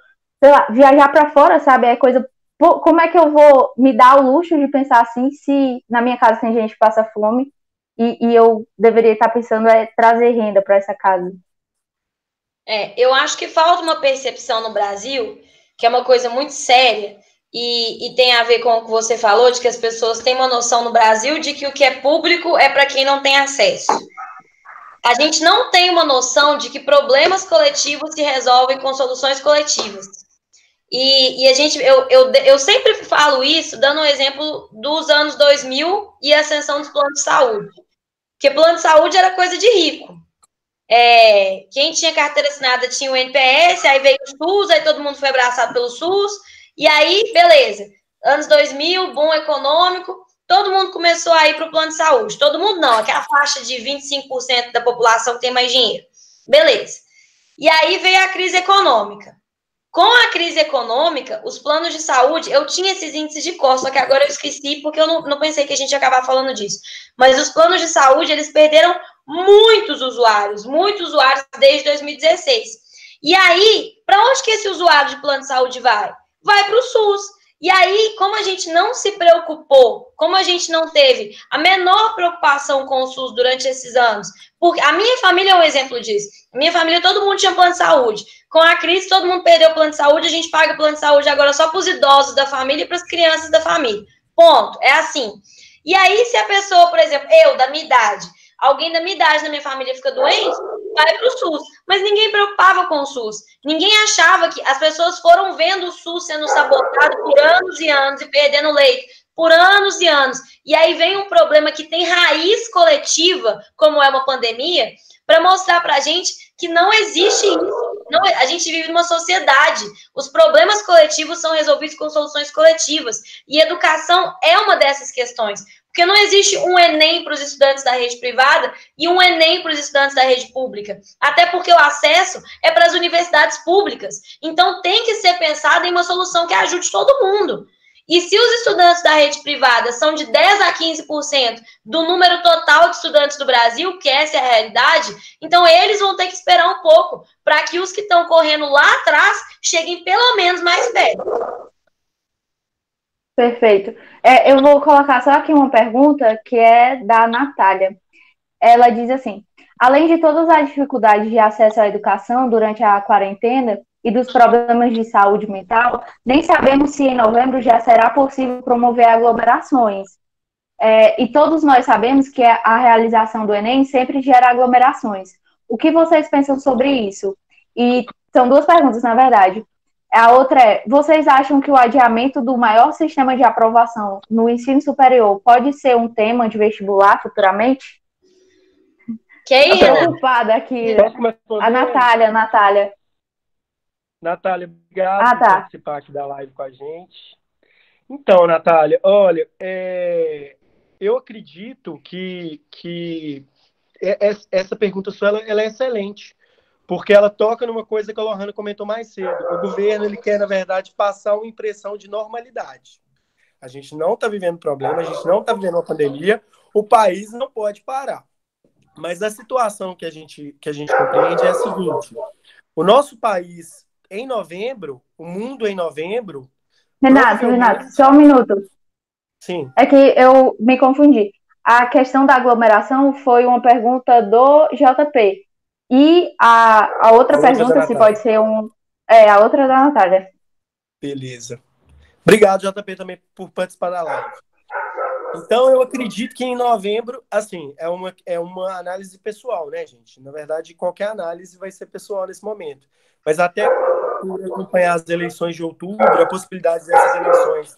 sei lá, viajar para fora, sabe, é coisa. Como é que eu vou me dar o luxo de pensar assim, se na minha casa tem gente que passa fome, e eu deveria estar pensando trazer renda para essa casa? Eu acho que falta uma percepção no Brasil, que é uma coisa muito séria, e tem a ver com o que você falou, de que as pessoas têm uma noção no Brasil de que o que é público é para quem não tem acesso. A gente não tem uma noção de que problemas coletivos se resolvem com soluções coletivas. E eu sempre falo isso, dando um exemplo dos anos 2000 e a ascensão dos planos de saúde. Porque plano de saúde era coisa de rico. Quem tinha carteira assinada tinha o NPS, aí veio o SUS, aí todo mundo foi abraçado pelo SUS, E aí, beleza. Anos 2000, boom econômico, todo mundo começou a ir para o plano de saúde. Todo mundo não, aquela faixa de 25% da população que tem mais dinheiro. Beleza. E aí veio a crise econômica. Com a crise econômica, os planos de saúde, eu tinha esses índices de cor, só que agora eu esqueci porque eu não pensei que a gente ia acabar falando disso. Mas os planos de saúde, eles perderam muitos usuários desde 2016. E aí, para onde que esse usuário de plano de saúde vai? Vai para o SUS. E aí, como a gente não se preocupou, como a gente não teve a menor preocupação com o SUS durante esses anos, porque a minha família é um exemplo disso. A minha família, todo mundo tinha plano de saúde. Com a crise, todo mundo perdeu o plano de saúde, a gente paga o plano de saúde agora só para os idosos da família e para as crianças da família. Ponto. É assim. E aí, se a pessoa, por exemplo, eu, da minha idade, alguém da minha idade na minha família fica doente, vai para o SUS. Mas ninguém preocupava com o SUS. Ninguém achava que as pessoas foram vendo o SUS sendo sabotado por anos e anos e perdendo leite por anos e anos. E aí vem um problema que tem raiz coletiva, como é uma pandemia, para mostrar para a gente que não existe isso. Não, a gente vive numa sociedade. Os problemas coletivos são resolvidos com soluções coletivas. E educação é uma dessas questões. Porque não existe um Enem para os estudantes da rede privada e um Enem para os estudantes da rede pública. Até porque o acesso é para as universidades públicas. Então, tem que ser pensado em uma solução que ajude todo mundo. E se os estudantes da rede privada são de 10% a 15% do número total de estudantes do Brasil, que essa é a realidade, então eles vão ter que esperar um pouco para que os que estão correndo lá atrás cheguem pelo menos mais perto. Perfeito. Eu vou colocar só aqui uma pergunta que é da Natália. Ela diz assim: além de todas as dificuldades de acesso à educação durante a quarentena e dos problemas de saúde mental, nem sabemos se em novembro já será possível promover aglomerações. E todos nós sabemos que a realização do Enem sempre gera aglomerações. O que vocês pensam sobre isso? E são duas perguntas, na verdade. A outra é: vocês acham que o adiamento do maior sistema de aprovação no ensino superior pode ser um tema de vestibular futuramente? Quem? Preocupada aqui. A Natália. Natália, obrigado por participar aqui da live com a gente. Então, Natália, olha, eu acredito que essa pergunta sua ela é excelente, porque ela toca numa coisa que a Lohana comentou mais cedo. O governo ele quer, na verdade, passar uma impressão de normalidade. A gente não está vivendo problema, a gente não está vivendo uma pandemia, o país não pode parar. Mas a situação que a gente compreende é a seguinte: o nosso país, em novembro, o mundo em novembro... Renato, só um minuto. Sim. É que eu me confundi. A questão da aglomeração foi uma pergunta do JP. E a outra pergunta, se pode ser a outra da Natália. Beleza. Obrigado, JP, também por participar da live. Então, eu acredito que em novembro, assim, é uma análise pessoal, né, gente? Na verdade, qualquer análise vai ser pessoal nesse momento. Mas até por acompanhar as eleições de outubro, a possibilidade dessas eleições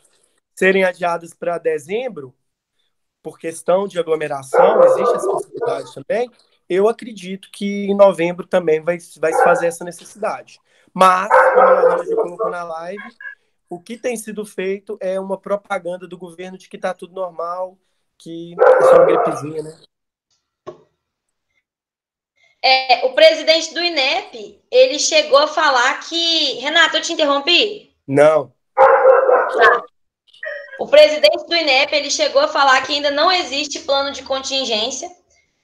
serem adiadas para dezembro, por questão de aglomeração, existe essa possibilidade também, eu acredito que em novembro também vai se fazer essa necessidade. Mas, como a Ana já colocou na live, o que tem sido feito é uma propaganda do governo de que está tudo normal, que é só uma gripezinha, né? O presidente do INEP, ele chegou a falar que... Renato, eu te interrompi? Não. Tá. O presidente do INEP, ele chegou a falar que ainda não existe plano de contingência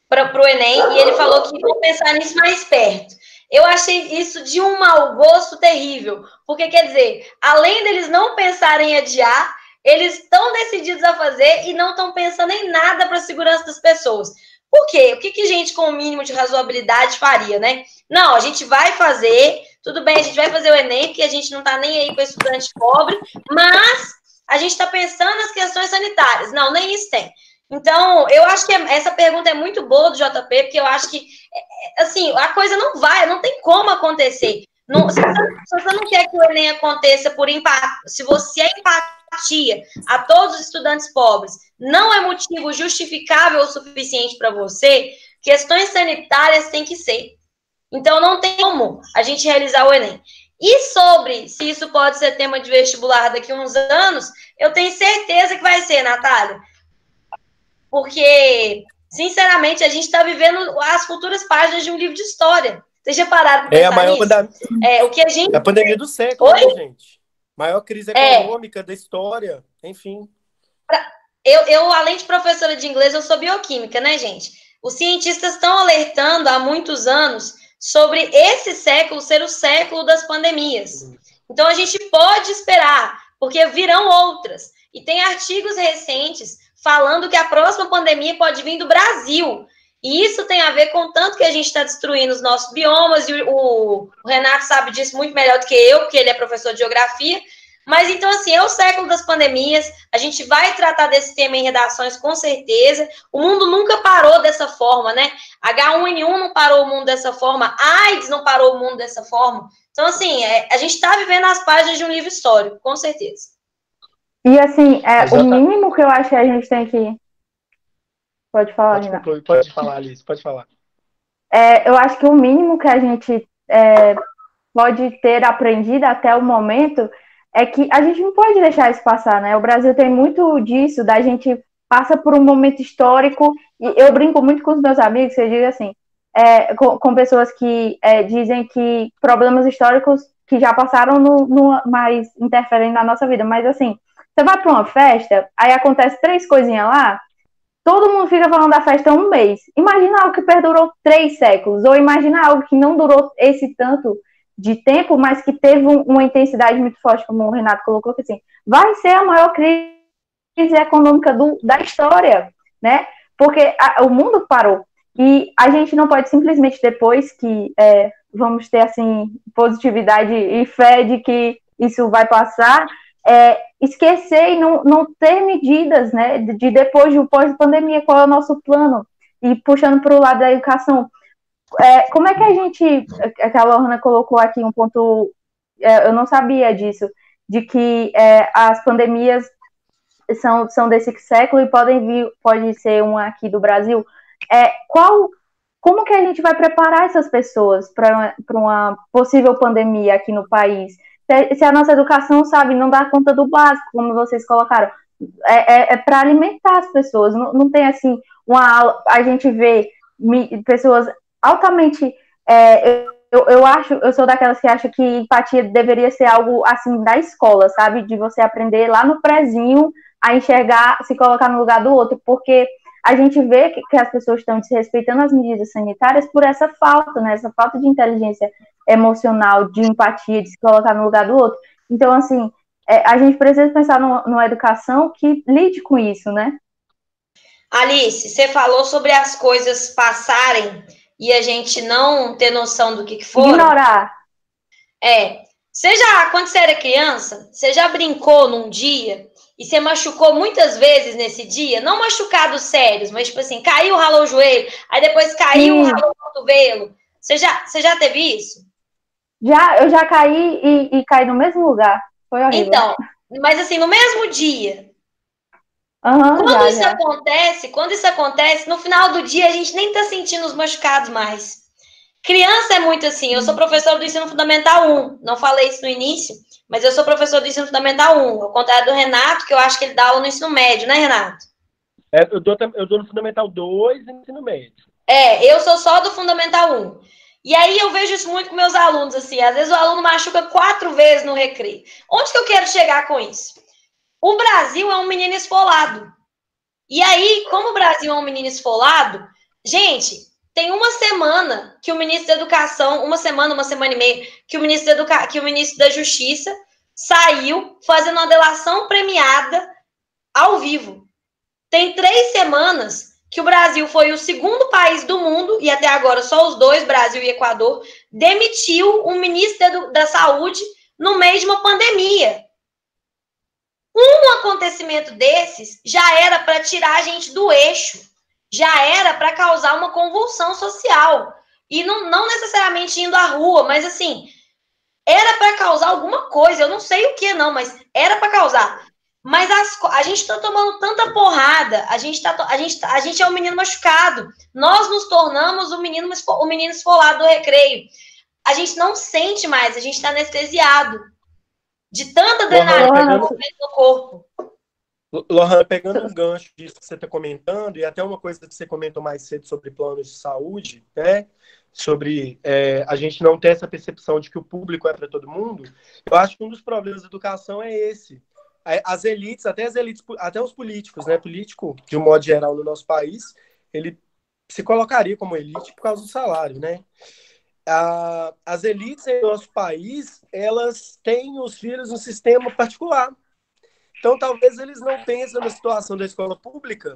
para o Enem, e ele falou que vão pensar nisso mais perto. Eu achei isso de um mau gosto terrível, porque, quer dizer, além deles não pensarem em adiar, eles estão decididos a fazer e não estão pensando em nada para a segurança das pessoas. Por quê? O que gente com o mínimo de razoabilidade faria, né? Não, a gente vai fazer, tudo bem, a gente vai fazer o Enem, porque a gente não está nem aí para estudante pobre, mas a gente está pensando nas questões sanitárias. Não, nem isso tem. Então, eu acho que essa pergunta é muito boa do JP, porque eu acho que, assim, a coisa não tem como acontecer. Se você não quer que o Enem aconteça por empatia, se você é empatia a todos os estudantes pobres, não é motivo justificável o suficiente para você, questões sanitárias tem que ser. Então, não tem como a gente realizar o Enem. E sobre se isso pode ser tema de vestibular daqui a uns anos, eu tenho certeza que vai ser, Natália. Porque, sinceramente, a gente está vivendo as futuras páginas de um livro de história. Vocês já pararam para pensar nisso? O que a gente... É a pandemia do século, né, gente? Maior crise econômica da história, enfim. Eu, além de professora de inglês, eu sou bioquímica, né, gente? Os cientistas estão alertando há muitos anos sobre esse século ser o século das pandemias. Então, a gente pode esperar, porque virão outras. E tem artigos recentes falando que a próxima pandemia pode vir do Brasil. E isso tem a ver com o tanto que a gente está destruindo os nossos biomas, e o Renato sabe disso muito melhor do que eu, porque ele é professor de geografia. Mas, então, assim, é o século das pandemias, a gente vai tratar desse tema em redações, com certeza. O mundo nunca parou dessa forma, né? H1N1 não parou o mundo dessa forma, AIDS não parou o mundo dessa forma. Então, assim, a gente está vivendo as páginas de um livro histórico, com certeza. E, assim, o mínimo que eu acho que a gente tem que... Pode falar, Renato. Pode falar, Alice, pode falar. Eu acho que o mínimo que a gente pode ter aprendido até o momento é que a gente não pode deixar isso passar, né? O Brasil tem muito disso, da gente passa por um momento histórico, e eu brinco muito com os meus amigos, eu digo assim, com pessoas que dizem que problemas históricos que já passaram mais interferem na nossa vida, mas assim, você vai para uma festa, aí acontece 3 coisinhas lá, todo mundo fica falando da festa 1 mês. Imagina algo que perdurou 3 séculos, ou imagina algo que não durou esse tanto de tempo, mas que teve uma intensidade muito forte, como o Renato colocou, que assim, vai ser a maior crise econômica da história, né? Porque o mundo parou. E a gente não pode simplesmente, depois que vamos ter, assim, positividade e fé de que isso vai passar, esquecer e não ter medidas, né, de depois de pós-pandemia, qual é o nosso plano, e puxando para o lado da educação, como é que a gente, a Lorna colocou aqui um ponto, eu não sabia disso, de que as pandemias são desse século e pode ser uma aqui do Brasil, como que a gente vai preparar essas pessoas para uma possível pandemia aqui no país? Se a nossa educação, sabe, não dá conta do básico, como vocês colocaram, para alimentar as pessoas, não tem assim, uma aula, a gente vê pessoas altamente, eu sou daquelas que acha que empatia deveria ser algo assim da escola, sabe, de você aprender lá no prezinho a enxergar, se colocar no lugar do outro, porque a gente vê que as pessoas estão desrespeitando as medidas sanitárias por essa falta, né, essa falta de inteligência emocional, de empatia, de se colocar no lugar do outro. Então, assim, a gente precisa pensar numa educação que lide com isso, né? Alice, você falou sobre as coisas passarem e a gente não ter noção do que foram. Ignorar. Quando você era criança, você já brincou num dia e você machucou muitas vezes nesse dia? Não machucados sérios, mas tipo assim, caiu, ralou o joelho, aí depois caiu, ralou o cotovelo. Você já teve isso? Eu já caí e caí no mesmo lugar. Foi horrível. Então, mas assim, no mesmo dia. Quando isso acontece, no final do dia a gente nem tá sentindo os machucados mais. Criança é muito assim, eu sou professora do ensino fundamental 1, não falei isso no início, mas eu sou professora do ensino fundamental 1, ao contrário do Renato, que eu acho que ele dá aula no ensino médio, né, Renato? Eu dou no fundamental 2 e no ensino médio. Eu sou só do fundamental 1. E aí eu vejo isso muito com meus alunos, assim, às vezes o aluno machuca 4 vezes no recreio. Onde que eu quero chegar com isso? O Brasil é um menino esfolado. E aí, como o Brasil é um menino esfolado, gente, tem uma semana que o ministro da Educação, uma semana e meia, que o ministro da Justiça saiu fazendo uma delação premiada ao vivo. Tem 3 semanas que o Brasil foi o segundo país do mundo, e até agora só os 2, Brasil e Equador, demitiu um ministro da Saúde no meio de uma pandemia. Um acontecimento desses já era para tirar a gente do eixo, já era para causar uma convulsão social. E não necessariamente indo à rua, mas assim, era para causar alguma coisa, eu não sei o que não, mas era para causar. Mas a gente está tomando tanta porrada, a gente é um menino machucado. Nós nos tornamos o menino esfolado do recreio. a gente não sente mais, a gente está anestesiado de tanta adrenalina no corpo. Lohana, pegando um gancho disso que você está comentando, e até uma coisa que você comentou mais cedo sobre planos de saúde, né? Sobre a gente não ter essa percepção de que o público é para todo mundo, eu acho que um dos problemas da educação é esse. As elites, até os políticos, né? Político, de um modo geral, no nosso país, ele se colocaria como elite por causa do salário, né? As elites em nosso país, elas têm os filhos no sistema particular. Então, talvez eles não pensem na situação da escola pública,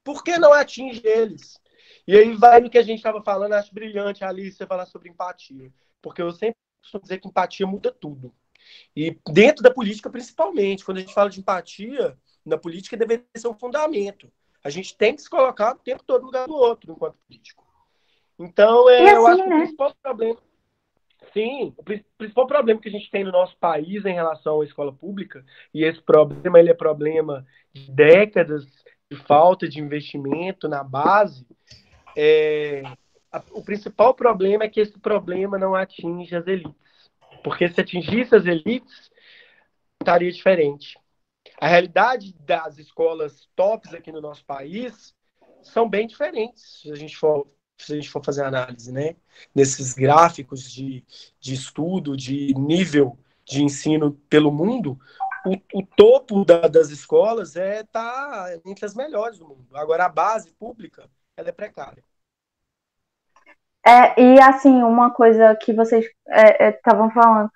porque não atinge eles. E aí vai no que a gente estava falando, acho brilhante, Alice, você falar sobre empatia. Porque eu sempre costumo dizer que empatia muda tudo. E dentro da política, principalmente, quando a gente fala de empatia, na política deveria ser um fundamento. A gente tem que se colocar o tempo todo no lugar do outro, enquanto político. Então, eu acho que o principal problema... Sim, o principal problema que a gente tem no nosso país em relação à escola pública, e esse problema ele é problema de décadas de falta de investimento na base, o principal problema é que esse problema não atinge as elites. Porque se atingisse as elites, estaria diferente. A realidade das escolas tops aqui no nosso país são bem diferentes, se a gente for fazer análise, né? Nesses gráficos de estudo, de nível de ensino pelo mundo, o topo das escolas tá entre as melhores do mundo. Agora, a base pública, ela é precária. E assim, uma coisa que vocês estavam falando,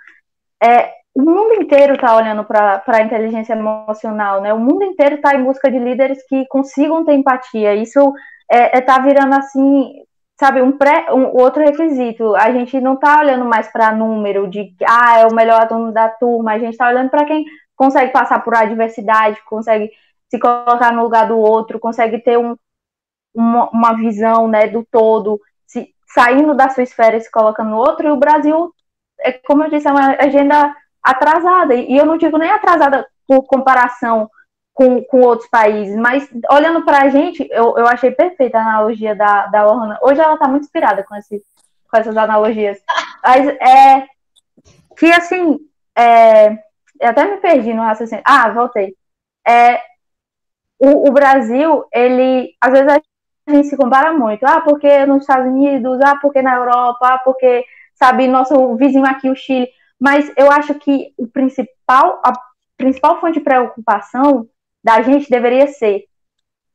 o mundo inteiro está olhando para a inteligência emocional, né? O mundo inteiro está em busca de líderes que consigam ter empatia. Isso tá virando assim, sabe, um outro requisito. A gente não está olhando mais para número de é o melhor aluno da turma. A gente está olhando para quem consegue passar por adversidade, consegue se colocar no lugar do outro, consegue ter uma visão, né, do todo, saindo da sua esfera e se colocando no outro. E o Brasil, como eu disse, é uma agenda atrasada, e eu não digo nem atrasada por comparação com outros países, mas olhando para a gente, eu achei perfeita a analogia da Lohana. Hoje ela está muito inspirada com essas analogias, mas que assim, eu até me perdi no raciocínio. Voltei. O Brasil, ele, às vezes a gente se compara muito, porque nos Estados Unidos, porque na Europa, porque, sabe, nosso vizinho aqui, o Chile. Mas eu acho que a principal fonte de preocupação da gente deveria ser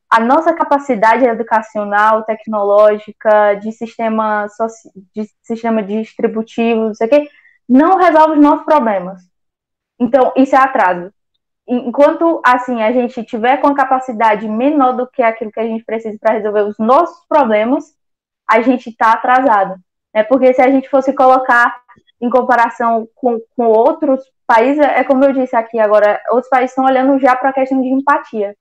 a nossa capacidade educacional, tecnológica, de sistema distributivo, não sei o quê, não resolve os nossos problemas. Então, isso é atraso. Enquanto, assim, a gente tiver com a capacidade menor do que aquilo que a gente precisa para resolver os nossos problemas, a gente está atrasado. Né? Porque se a gente fosse colocar em comparação com outros países, como eu disse aqui agora, outros países estão olhando já para a questão de empatia.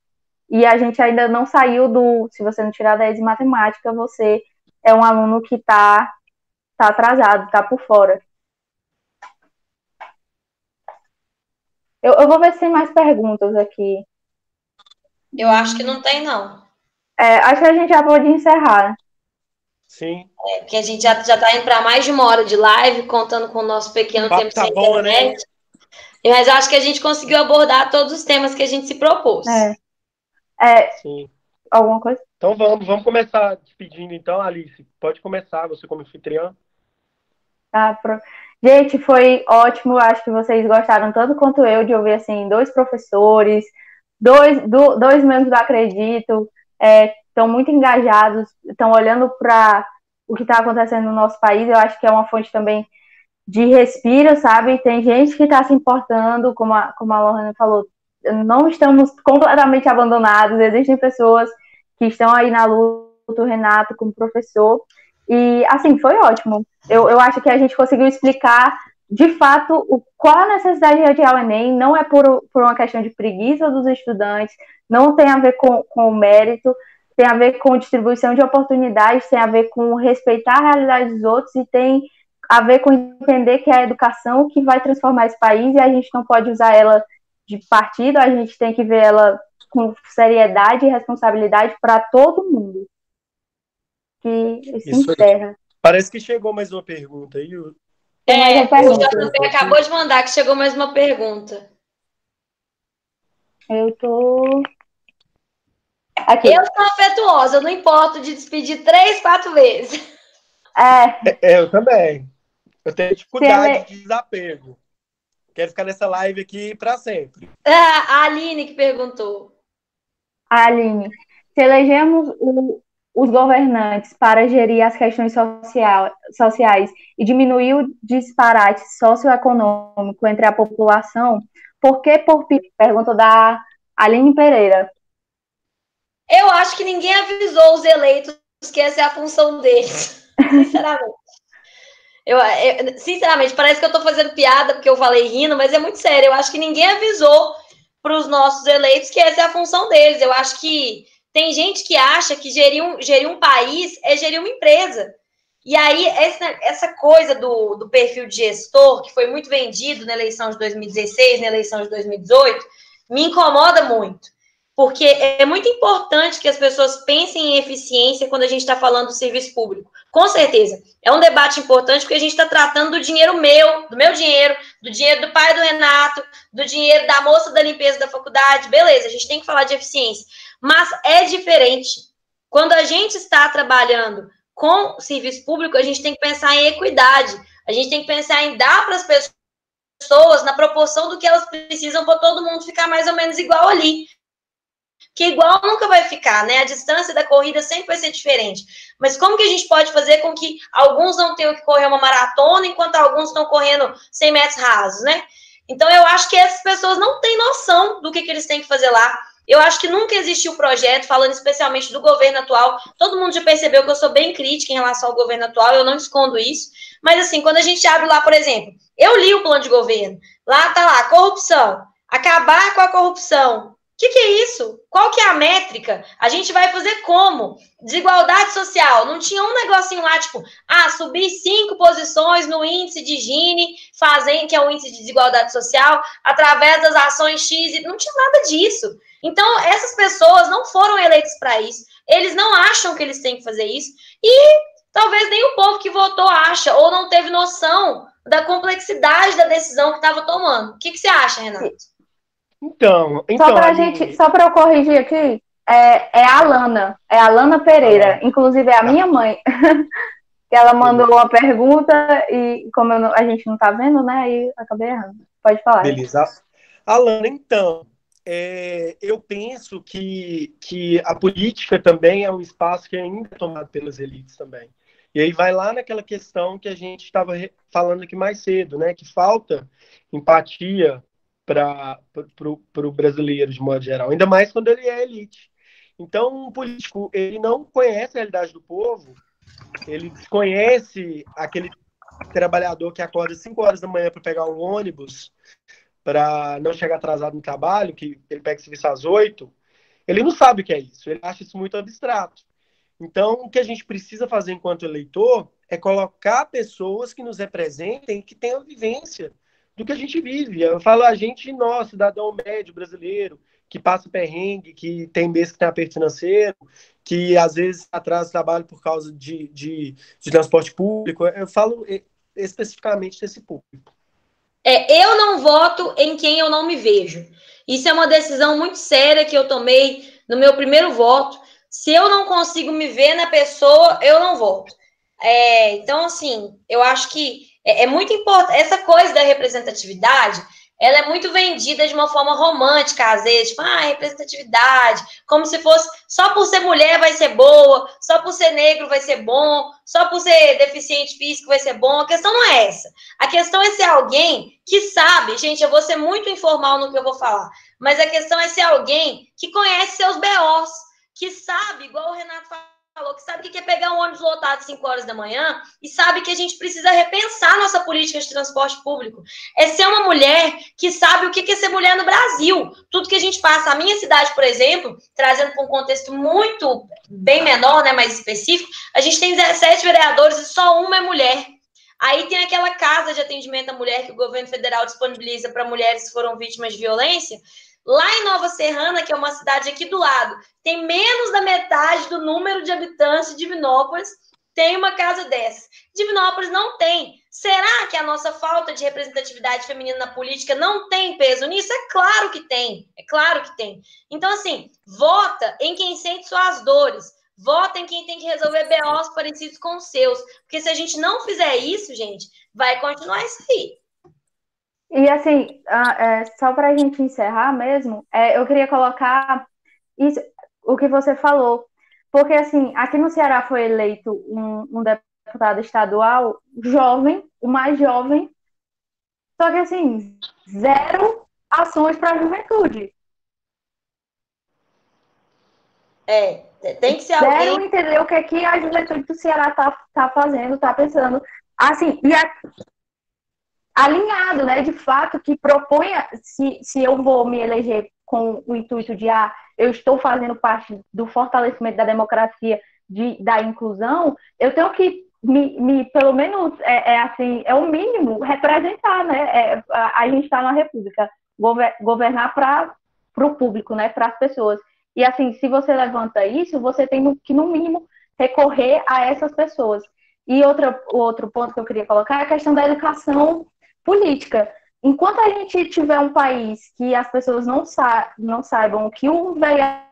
E a gente ainda não saiu se você não tirar 10 em matemática, você é um aluno que está atrasado, está por fora. Eu vou ver se tem mais perguntas aqui. Eu acho que não tem, não. Acho que a gente já pode encerrar. Sim. Porque a gente já está indo para mais de 1 hora de live, contando com o nosso pequeno tempo sem internet. Né? Mas acho que a gente conseguiu abordar todos os temas que a gente se propôs. Sim. Alguma coisa? Então vamos começar despedindo então, Alice. Pode começar, você como anfitriã. Gente, foi ótimo. Acho que vocês gostaram tanto quanto eu de ouvir assim 2 professores, dois membros do Acredito, estão muito engajados, estão olhando para o que está acontecendo no nosso país. Eu acho que é uma fonte também de respiro, sabe? Tem gente que está se importando, como a Lohana falou, não estamos completamente abandonados, existem pessoas que estão aí na luta, o Renato como professor, e assim, foi ótimo. Eu acho que a gente conseguiu explicar de fato qual a necessidade de retirar o Enem. Não é por uma questão de preguiça dos estudantes, não tem a ver com o mérito, tem a ver com distribuição de oportunidades, tem a ver com respeitar a realidade dos outros e tem a ver com entender que é a educação que vai transformar esse país e a gente não pode usar ela de partido, a gente tem que ver ela com seriedade e responsabilidade para todo mundo. Que se encerra. Parece que chegou mais uma pergunta aí. Tem mais uma O pergunta. JP acabou de mandar que chegou mais uma pergunta. Eu tô... Aqui. Eu sou afetuosa, eu não importo de despedir 3, 4 vezes. Eu também. Eu tenho dificuldade de desapego. Quero ficar nessa live aqui para sempre. A Aline que perguntou. Aline, se elegemos os governantes para gerir as questões sociais e diminuir o disparate socioeconômico entre a população, por que por pergunta da Aline Pereira? Eu acho que ninguém avisou os eleitos que essa é a função deles. Sinceramente. Sinceramente, parece que eu estou fazendo piada porque eu falei rindo, mas é muito sério. Eu acho que ninguém avisou para os nossos eleitos que essa é a função deles. Eu acho que tem gente que acha que gerir um país é gerir uma empresa. E aí, essa coisa do perfil de gestor, que foi muito vendido na eleição de 2016, na eleição de 2018, me incomoda muito. Porque é muito importante que as pessoas pensem em eficiência quando a gente está falando do serviço público. Com certeza. É um debate importante porque a gente está tratando do dinheiro meu, do meu dinheiro, do dinheiro do pai do Renato, do dinheiro da moça da limpeza da faculdade. Beleza, a gente tem que falar de eficiência. Mas é diferente. Quando a gente está trabalhando com serviço público, a gente tem que pensar em equidade. A gente tem que pensar em dar para as pessoas na proporção do que elas precisam para todo mundo ficar mais ou menos igual ali. Que igual nunca vai ficar, né? A distância da corrida sempre vai ser diferente. Mas como que a gente pode fazer com que alguns não tenham que correr uma maratona, enquanto alguns estão correndo 100 metros rasos, né? Então, eu acho que essas pessoas não têm noção do que eles têm que fazer lá. Eu acho que nunca existiu projeto, falando especialmente do governo atual. Todo mundo já percebeu que eu sou bem crítica em relação ao governo atual, eu não escondo isso. Mas, assim, quando a gente abre lá, por exemplo, eu li o plano de governo, lá tá lá, corrupção, acabar com a corrupção. O que é isso? Qual que é a métrica? A gente vai fazer como? Desigualdade social. Não tinha um negocinho lá, tipo, subir 5 posições no índice de Gini, que é o índice de desigualdade social, através das ações X. Não tinha nada disso. Então, essas pessoas não foram eleitas para isso. Eles não acham que eles têm que fazer isso. E talvez nem o povo que votou acha, ou não teve noção da complexidade da decisão que estava tomando. O que você acha, Renato? Então só para eu corrigir aqui, é a Alana Pereira, inclusive é a minha mãe, que ela mandou uma pergunta e como a gente não tá vendo, né, aí acabei errando. Pode falar. Beleza. Alana, então, eu penso que a política também é um espaço que ainda é tomado pelas elites também. E aí vai lá naquela questão que a gente estava falando aqui mais cedo, né, que falta empatia para o brasileiro de modo geral, ainda mais quando ele é elite. Então, um político, ele não conhece a realidade do povo, ele desconhece aquele trabalhador que acorda 5 horas da manhã para pegar um ônibus, para não chegar atrasado no trabalho, que ele pega serviço às 8, ele não sabe o que é isso, ele acha isso muito abstrato. Então, o que a gente precisa fazer enquanto eleitor é colocar pessoas que nos representem, que tenham vivência do que a gente vive. Eu falo a gente, nós, cidadão médio brasileiro, que passa perrengue, que tem mês que tem aperto financeiro, que às vezes atrasa o trabalho por causa de transporte público. Eu falo especificamente desse público. Eu não voto em quem eu não me vejo. Isso é uma decisão muito séria que eu tomei no meu primeiro voto. Se eu não consigo me ver na pessoa, eu não voto. Então, assim, eu acho que é muito importante. Essa coisa da representatividade, ela é muito vendida de uma forma romântica, às vezes. Tipo, representatividade. Como se fosse, só por ser mulher vai ser boa, só por ser negro vai ser bom, só por ser deficiente físico vai ser bom. A questão não é essa. A questão é ser alguém que sabe, gente, eu vou ser muito informal no que eu vou falar, mas a questão é ser alguém que conhece seus BOs, que sabe, igual o Renato falou, que sabe o que é pegar um ônibus lotado às 5 horas da manhã e sabe que a gente precisa repensar nossa política de transporte público. É ser uma mulher que sabe o que é ser mulher no Brasil. Tudo que a gente passa. A minha cidade, por exemplo, trazendo para um contexto muito bem menor, né, mais específico, a gente tem 17 vereadores e só uma é mulher. Aí tem aquela casa de atendimento à mulher que o governo federal disponibiliza para mulheres que foram vítimas de violência. Lá em Nova Serrana, que é uma cidade aqui do lado, tem menos da metade do número de habitantes de Divinópolis, tem uma casa dessa. Divinópolis não tem. Será que a nossa falta de representatividade feminina na política não tem peso nisso? É claro que tem. É claro que tem. Então, assim, vota em quem sente suas dores. Vota em quem tem que resolver BOs parecidos com os seus. Porque se a gente não fizer isso, gente, vai continuar isso aí. E assim, só para a gente encerrar mesmo, eu queria colocar isso, o que você falou. Porque assim, aqui no Ceará foi eleito um deputado estadual jovem, o mais jovem, só que assim, zero ações para a juventude. Tem que ser Zero alguém... entender o que é que a juventude do Ceará tá fazendo, tá pensando. Assim, alinhado, né, de fato, que proponha, se eu vou me eleger com o intuito de, eu estou fazendo parte do fortalecimento da democracia, da inclusão, eu tenho que pelo menos, assim, é o mínimo, representar, né, a gente está na república, governar para o público, né, para as pessoas. E assim, se você levanta isso, você tem que, no mínimo, recorrer a essas pessoas. E outro ponto que eu queria colocar é a questão da educação política. Enquanto a gente tiver um país que as pessoas não saibam o que um vereador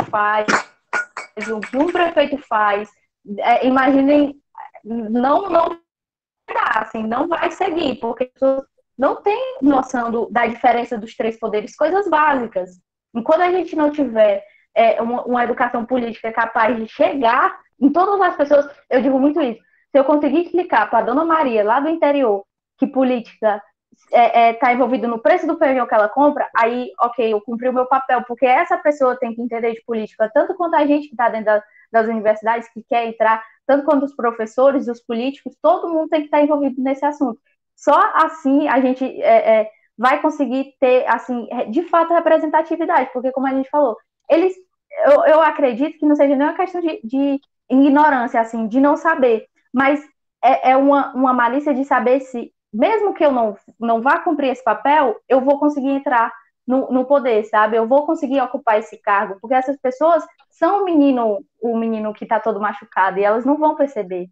faz, o que um prefeito faz, imaginem, não dá, assim, não vai seguir, porque as pessoas não têm noção da diferença dos três poderes, coisas básicas. Enquanto a gente não tiver uma educação política capaz de chegar em todas as pessoas, eu digo muito isso. Se eu conseguir explicar para a dona Maria, lá do interior, que política está envolvida no preço do feijão que ela compra, aí, ok, eu cumpri o meu papel, porque essa pessoa tem que entender de política, tanto quanto a gente que está dentro das universidades, que quer entrar, tanto quanto os professores, os políticos, todo mundo tem que estar envolvido nesse assunto. Só assim a gente vai conseguir ter, assim, de fato, representatividade, porque, como a gente falou, eu acredito que não seja nem uma questão de ignorância, assim, de não saber, mas uma malícia de saber se, mesmo que eu não vá cumprir esse papel, eu vou conseguir entrar no poder, sabe? Eu vou conseguir ocupar esse cargo, porque essas pessoas são o menino que está todo machucado, e elas não vão perceber.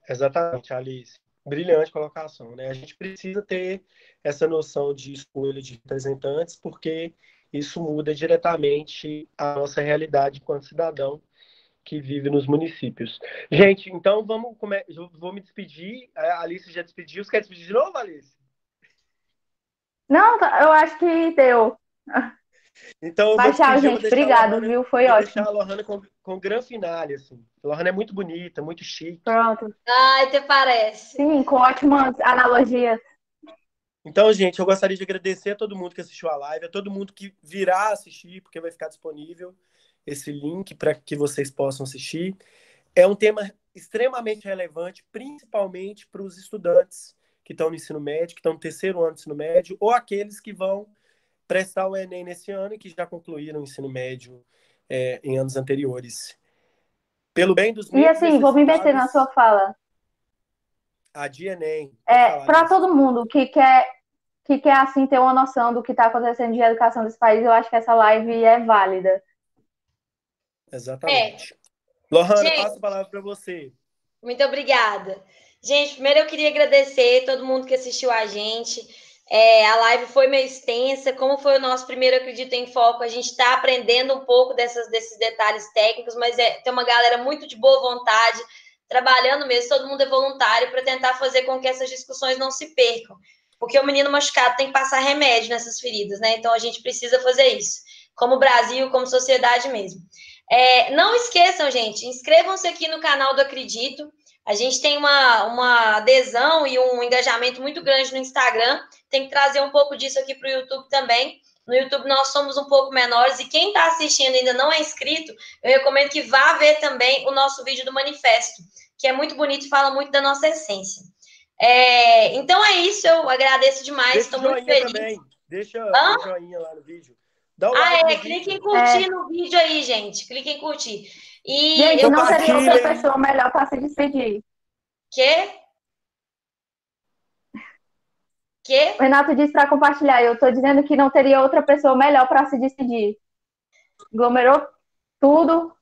Exatamente, Alice. Brilhante colocação, né? A gente precisa ter essa noção de escolha de representantes, porque isso muda diretamente a nossa realidade enquanto cidadão que vive nos municípios. Gente, então eu vou me despedir. A Alice já despediu. Você quer despedir de novo, Alice? Não, eu acho que deu. Então eu vou Mas tchau, despedir, gente. Obrigado, viu? Foi vou ótimo. deixar a Lohana com grande finale, assim. A Lohana é muito bonita, muito chique. Pronto. Ai, até parece. Sim, com ótimas analogias. Então, gente, eu gostaria de agradecer a todo mundo que assistiu a live, a todo mundo que virá assistir, porque vai ficar disponível esse link para que vocês possam assistir. É um tema extremamente relevante, principalmente para os estudantes que estão no ensino médio, que estão no terceiro ano do ensino médio, ou aqueles que vão prestar o Enem nesse ano e que já concluíram o ensino médio em anos anteriores. Pelo bem dos E assim, vou me meter na sua fala. A de Enem. Para todo mundo que quer assim ter uma noção do que está acontecendo de educação desse país, eu acho que essa live é válida. Exatamente. Lohana, passo a palavra para você. Muito obrigada. Gente, primeiro eu queria agradecer todo mundo que assistiu a gente. A live foi meio extensa, como foi o nosso primeiro Acredito em Foco, a gente está aprendendo um pouco desses detalhes técnicos, mas tem uma galera muito de boa vontade, trabalhando mesmo, todo mundo é voluntário para tentar fazer com que essas discussões não se percam, porque o menino machucado tem que passar remédio nessas feridas, né? Então a gente precisa fazer isso, como Brasil, como sociedade mesmo. Não esqueçam, gente, inscrevam-se aqui no canal do Acredito. A gente tem uma adesão e um engajamento muito grande no Instagram. Tem que trazer um pouco disso aqui para o YouTube também. No YouTube nós somos um pouco menores e quem está assistindo e ainda não é inscrito, eu recomendo que vá ver também o nosso vídeo do manifesto, que é muito bonito e fala muito da nossa essência. Então é isso, eu agradeço demais, estou muito feliz. Também. Deixa o joinha lá no vídeo. Dá um like clique em curtir no vídeo aí, gente. Clique em curtir. E gente, não seria outra pessoa melhor para se despedir. Quê? O Renato disse para compartilhar. Eu estou dizendo que não teria outra pessoa melhor para se despedir. Aglomerou tudo.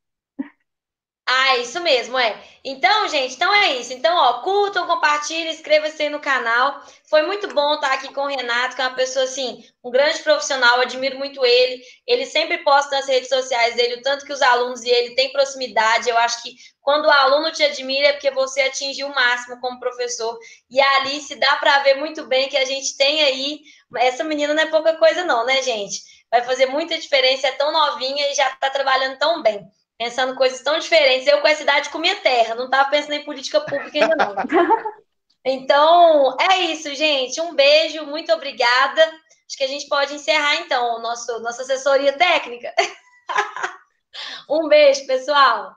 Ah, isso mesmo, é. Então, gente, então é isso. Então, ó, curtam, compartilhem, inscreva-se aí no canal. Foi muito bom estar aqui com o Renato, que é uma pessoa, assim, um grande profissional, eu admiro muito ele. Ele sempre posta nas redes sociais dele o tanto que os alunos e ele têm proximidade. Eu acho que quando o aluno te admira é porque você atingiu o máximo como professor. E a Alice dá para ver muito bem que a gente tem aí. Essa menina não é pouca coisa, não, né, gente? Vai fazer muita diferença, é tão novinha e já está trabalhando tão bem. Pensando coisas tão diferentes. Eu com essa idade comia terra, não estava pensando em política pública ainda não. Então, é isso, gente. Um beijo, muito obrigada. Acho que a gente pode encerrar, então, nossa assessoria técnica. Um beijo, pessoal.